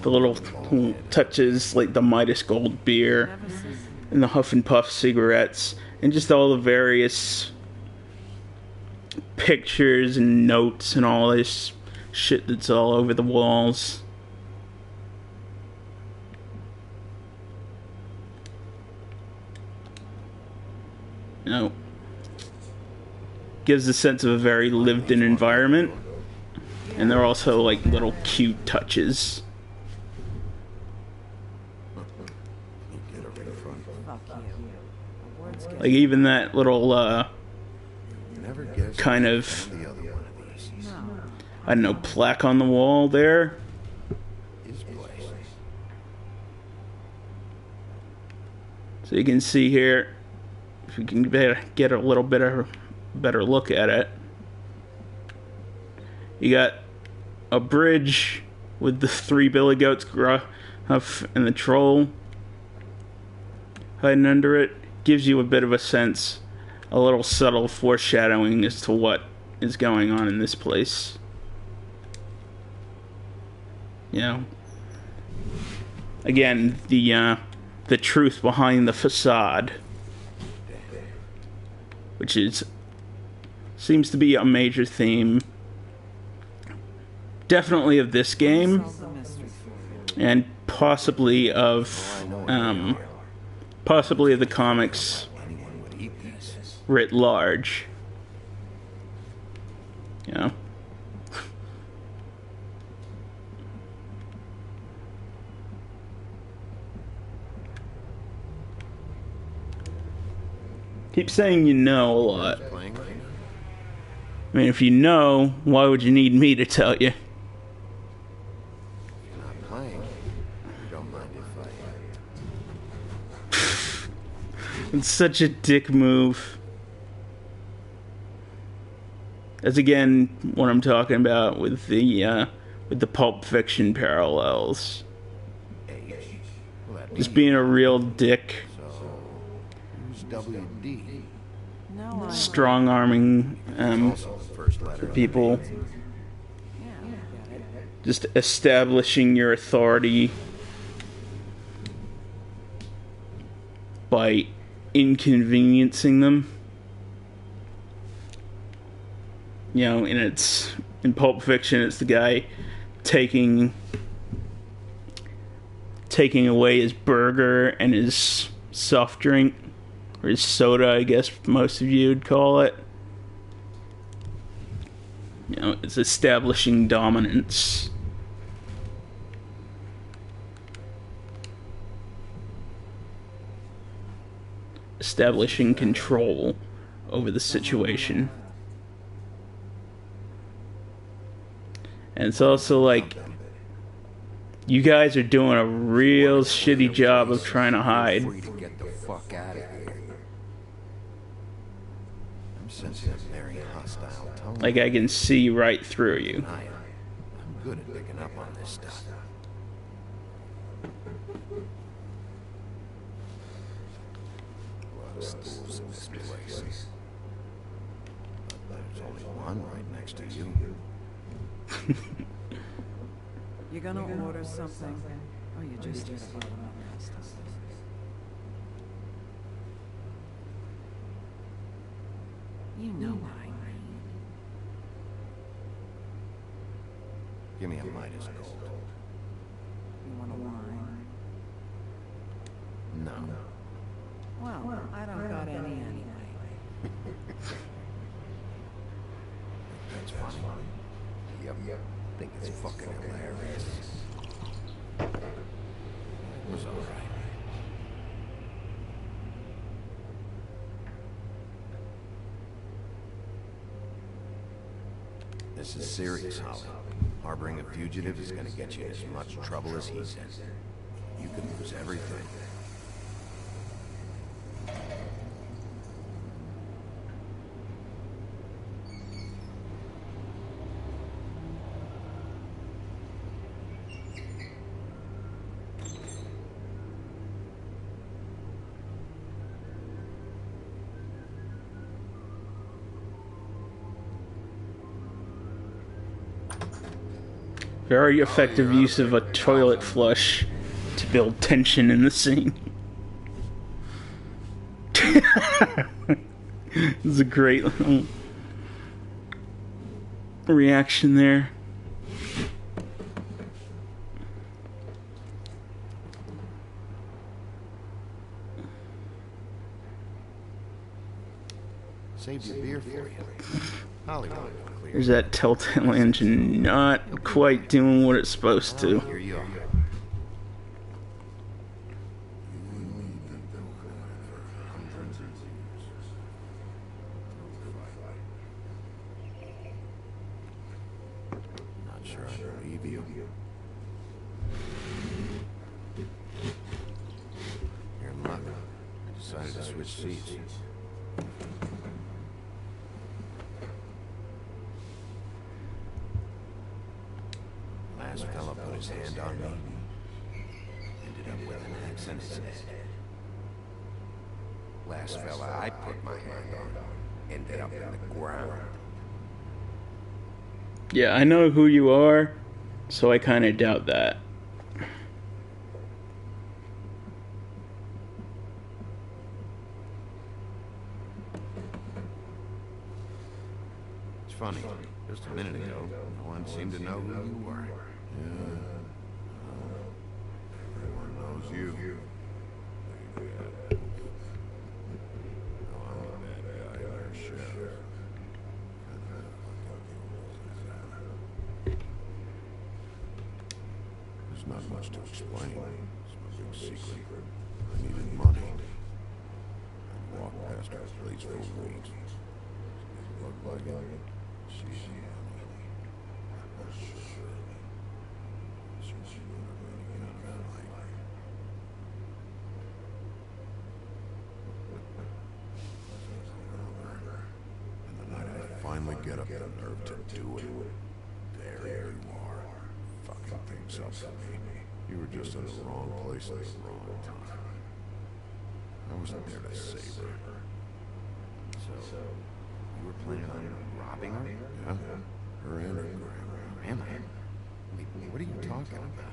little touches, like the Midas Gold beer and the Huff and Puff cigarettes, and just all the various pictures and notes and all this shit that's all over the walls. You know, gives a sense of a very lived-in environment, and they're also like little cute touches. Fuck you. Words get Like even that little Never guess kind of, the other one of these. no. I don't know, plaque on the wall there. His place. So you can see here, if we can get a little bit of better look at it. You got a bridge with the three billy goats, Gruff and the troll hiding under it. Gives you a bit of a sense, a little subtle foreshadowing as to what is going on in this place. You know, again, the truth behind the facade, which seems to be a major theme, definitely of this game, Solve the mystery for you. and possibly of the comics Anyone would eat these. writ large. You know? Keep saying you know a lot. Playing? I mean, if you know, why would you need me to tell you? You're not playing. You don't mind if I... It's such a dick move. That's again what I'm talking about with the Pulp Fiction parallels. H. Well, that Just being a real dick, So, who's WD? No, I... strong arming Also the first letter. people, Yeah, I get it. just establishing your authority by inconveniencing them. You know, and it's in Pulp Fiction, it's the guy taking away his burger and his soft drink, or his soda, I guess most of you would call it. You know, it's establishing dominance. Establishing control over the situation. And it's also like, you guys are doing a real shitty job of trying to hide. Free to get the fuck out of here. I'm sensing a very hostile tone. Like, I can see right through you. I'm good at picking up on this stuff. A lot of stools in this place. But there's only one right next to you. You gonna order something? Or you just here to follow my master? You know what I mean. Give me a Midas gold. You want a wine? No. Well, I don't got any anyway. That's funny. Yep. Think it's fucking hilarious. It was alright. This is serious, Holly. Harboring a fugitive is gonna get you in as much trouble as he's in. You could lose everything. Very effective use of a toilet flush to build tension in the scene. This is a great little reaction there. Saved your beer for you. Hollywood. There's that telltale engine not quite doing what it's supposed to. Here you are. Not sure I believe you. You're in luck. I decided to switch seats. Last fella put his hand on me. Ended up with an axe in his head. Last fella I put my hand on ended up in the ground. Yeah, I know who you are, so I kind of doubt that. It's funny. Just a minute ago, no one seemed to know who you were. Yeah. Everyone knows you. Oh, I'm the bad guy, our sheriff. There's not much to explain. It's my big secret. I needed money. I walked past her place for weeks. It looked like it. She's finally get up the nerve to do it. There you are. Fucking things up to me. You were just in the wrong place at the wrong time. I wasn't there to save her. So, you were planning on robbing her? Yeah. Her and her grandma. Wait, what are you talking about?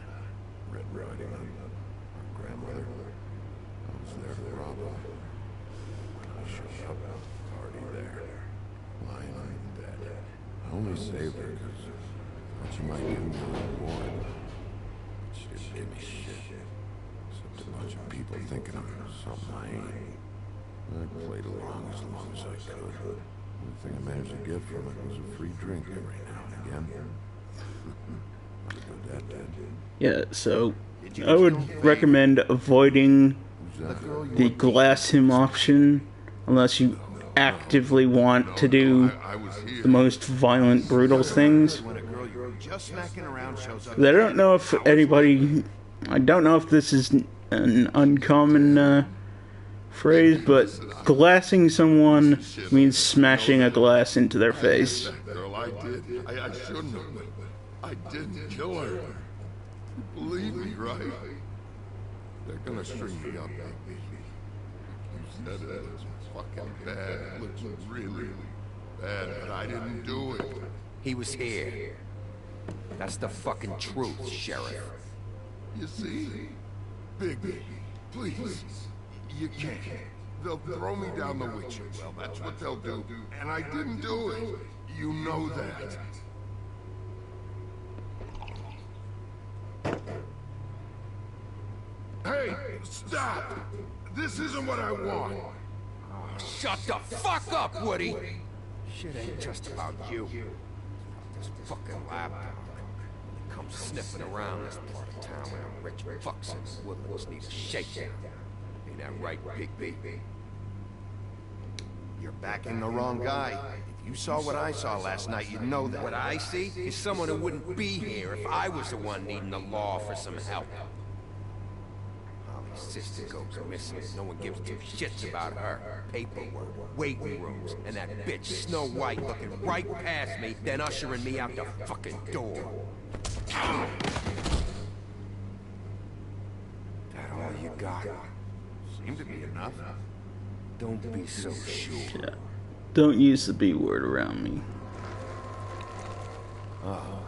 Red Riding Hood. Our grandmother. I was there to rob her. When I showed up, already there. Lying on the bed. I only saved her because I thought she might give me a reward. But she didn't give me shit. Except a bunch of people thinking I'm something I ain't. I played along as I could. The thing I managed to get from it was a free drink every now and again. Not as good that did. Yeah, so I would recommend avoiding the glass him option unless you actively want to do the most violent, brutal things. I don't know if I don't know if this is an uncommon phrase, but glassing someone means smashing a glass into their face. Girl, I did. I shouldn't have. I didn't kill her. You believe me, right? They're gonna string me up, baby. You said it. It's fucking bad. It looks really bad, but I didn't do it. He was here. That's the fucking truth, Sheriff. You see? Biggie, please. You can't. They'll throw me down the witcher. Well, that's what they'll do. And I didn't do it. You know that. Hey, stop! This isn't what I want. Shut the fuck up, Woody! Shit ain't just about you. This fucking lapdog. He comes sniffing around this part of town when a rich fucks in the woodlands need a shakedown. Ain't that right, Big B? You're backing the wrong guy. If you saw what I saw last night, you'd know that. What I see is someone who wouldn't be here if I was the one needing the law for some help. Holly's sister goes missing. No one gives two shits about her. Paperwork, waiting rooms, and that bitch Snow White looking right past me, then ushering me out the fucking door. That all you got? Seemed to be enough. Don't be so sure. Yeah. Don't use the B word around me. Oh.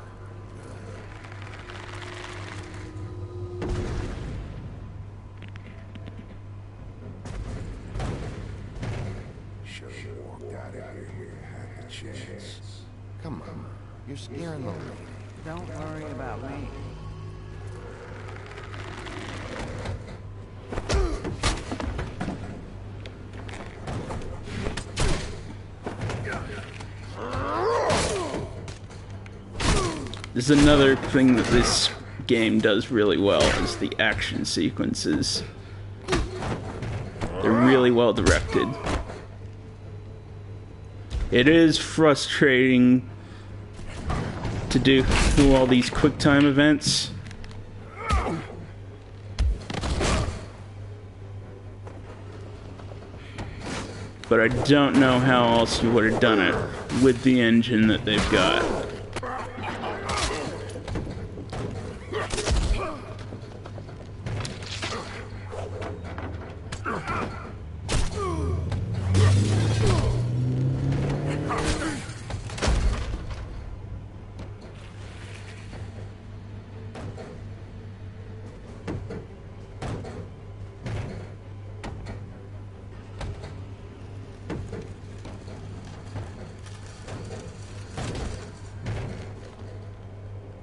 Should have walked out of here when you had the chance. Come on. You're scaring the lady. Don't worry about me. There's another thing that this game does really well is the action sequences. They're really well directed. It is frustrating to do all these QuickTime events. But I don't know how else you would have done it with the engine that they've got.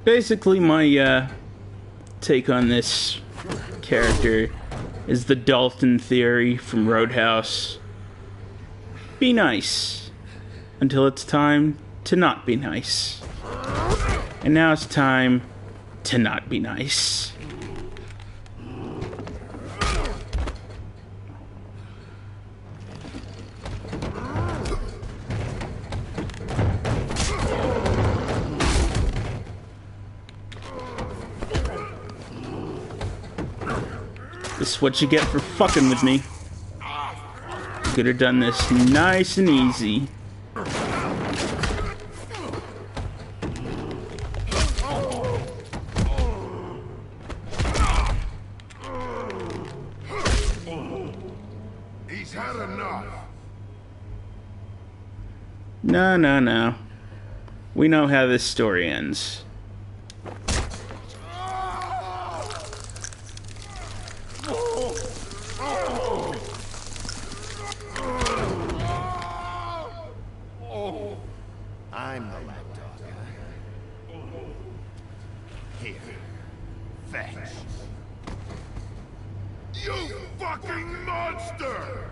Basically, my take on this character is the Dalton theory from Roadhouse. Be nice until it's time to not be nice. And now it's time to not be nice. This is what you get for fucking with me. Could have done this nice and easy. He's had enough. No. We know how this story ends. I'm the lapdog. Here. Thanks. You fucking monster!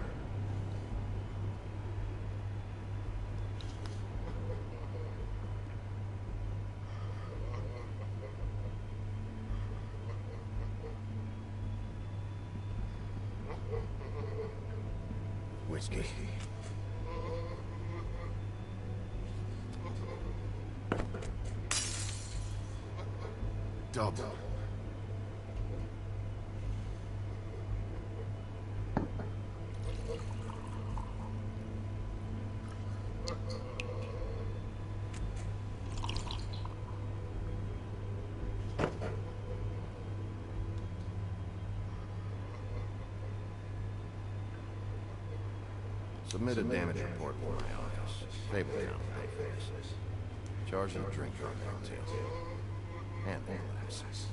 Whiskey. Double. Submit a damage report for my office. Table count, pay for this. Charge of drink on cocktail. And the glasses.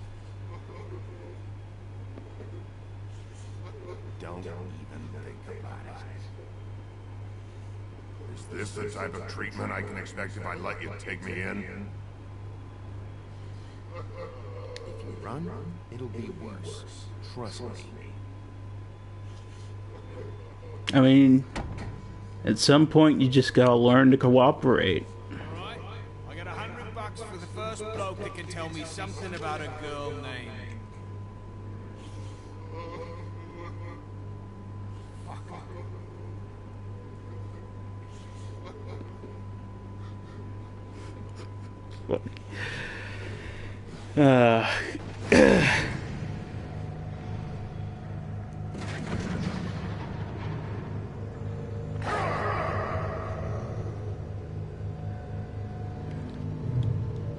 Don't even think about it. Is this the type of treatment I can expect if I let you take me in? If you run, it'll be worse. Trust me. I mean, at some point you just gotta learn to cooperate. Alright, I got $100 for the first bloke that can tell me something about a girl named...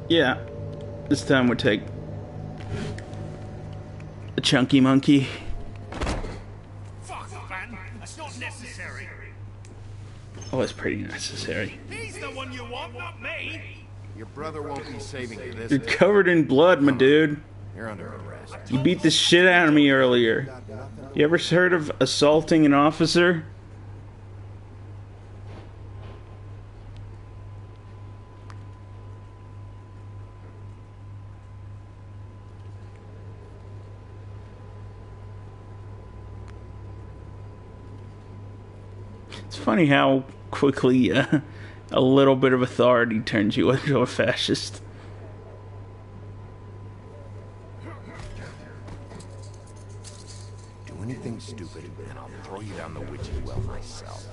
Yeah, this time we'll take a chunky monkey. Fuck, man, that's not necessary. Oh, it's pretty necessary. He's the one you want, not me. Your brother won't be saving you this You're covered in blood, my dude. You're under arrest. You beat the shit out of me earlier. You ever heard of assaulting an officer? It's funny how quickly a little bit of authority turns you into a fascist. Do anything stupid, and I'll throw you down the witching well myself.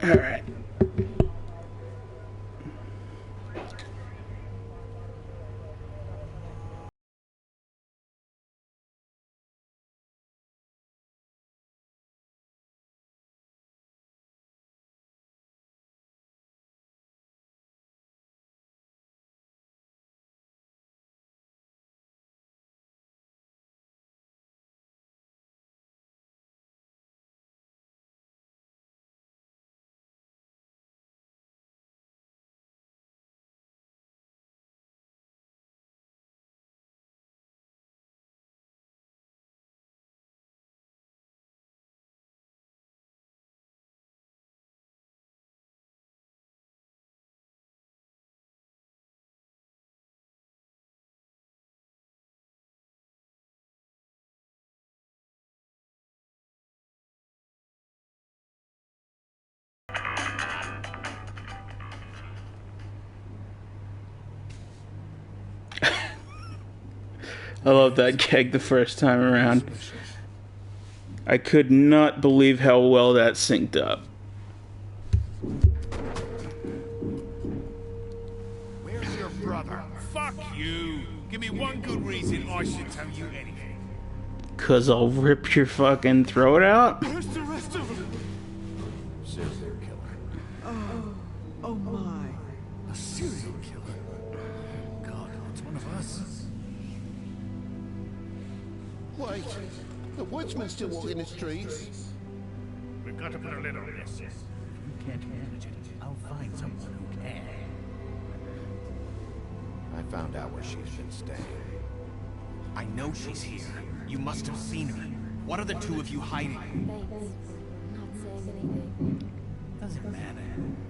Alright. I love that gag the first time around. I could not believe how well that synced up. Where's your brother? Fuck you. Give me one good reason I should tell you anything. 'Cause I'll rip your fucking throat out? Where's the rest of them? Serial killer. Oh my. A serial killer? God, it's one of us. Wait, the woodsman still walking the streets. We've got to put a lid on this. If you can't manage it, I'll find someone who can. I found out where she's been staying. I know she's here. You must have seen her. What are the two of you hiding? Thanks. Not saying anything. Doesn't matter.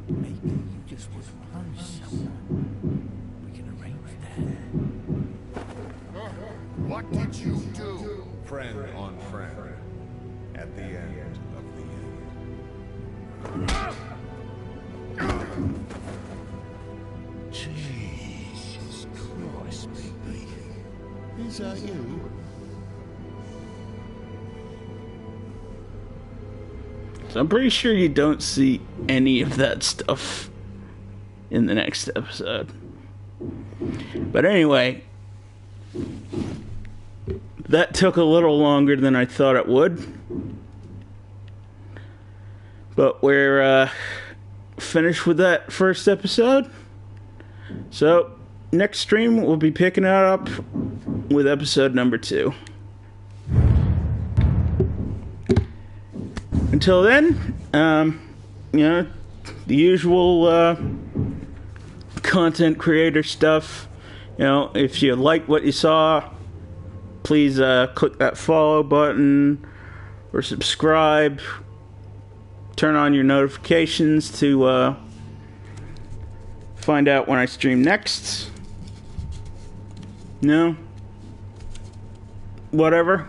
Maybe you just want to punch someone. We can arrange that. What did you do? Friend on friend. At the end of the end. Jesus Christ, baby. Is that you? So I'm pretty sure you don't see any of that stuff in the next episode. But anyway, that took a little longer than I thought it would. But we're finished with that first episode. So, next stream we'll be picking it up with episode number 2. Until then, the usual content creator stuff. If you like what you saw, please click that follow button or subscribe. Turn on your notifications to Find out when I stream next. No? Whatever.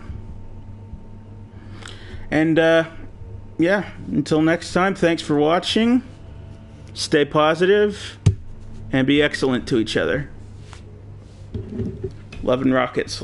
And, yeah, until next time, thanks for watching. Stay positive, and be excellent to each other. Love and rockets.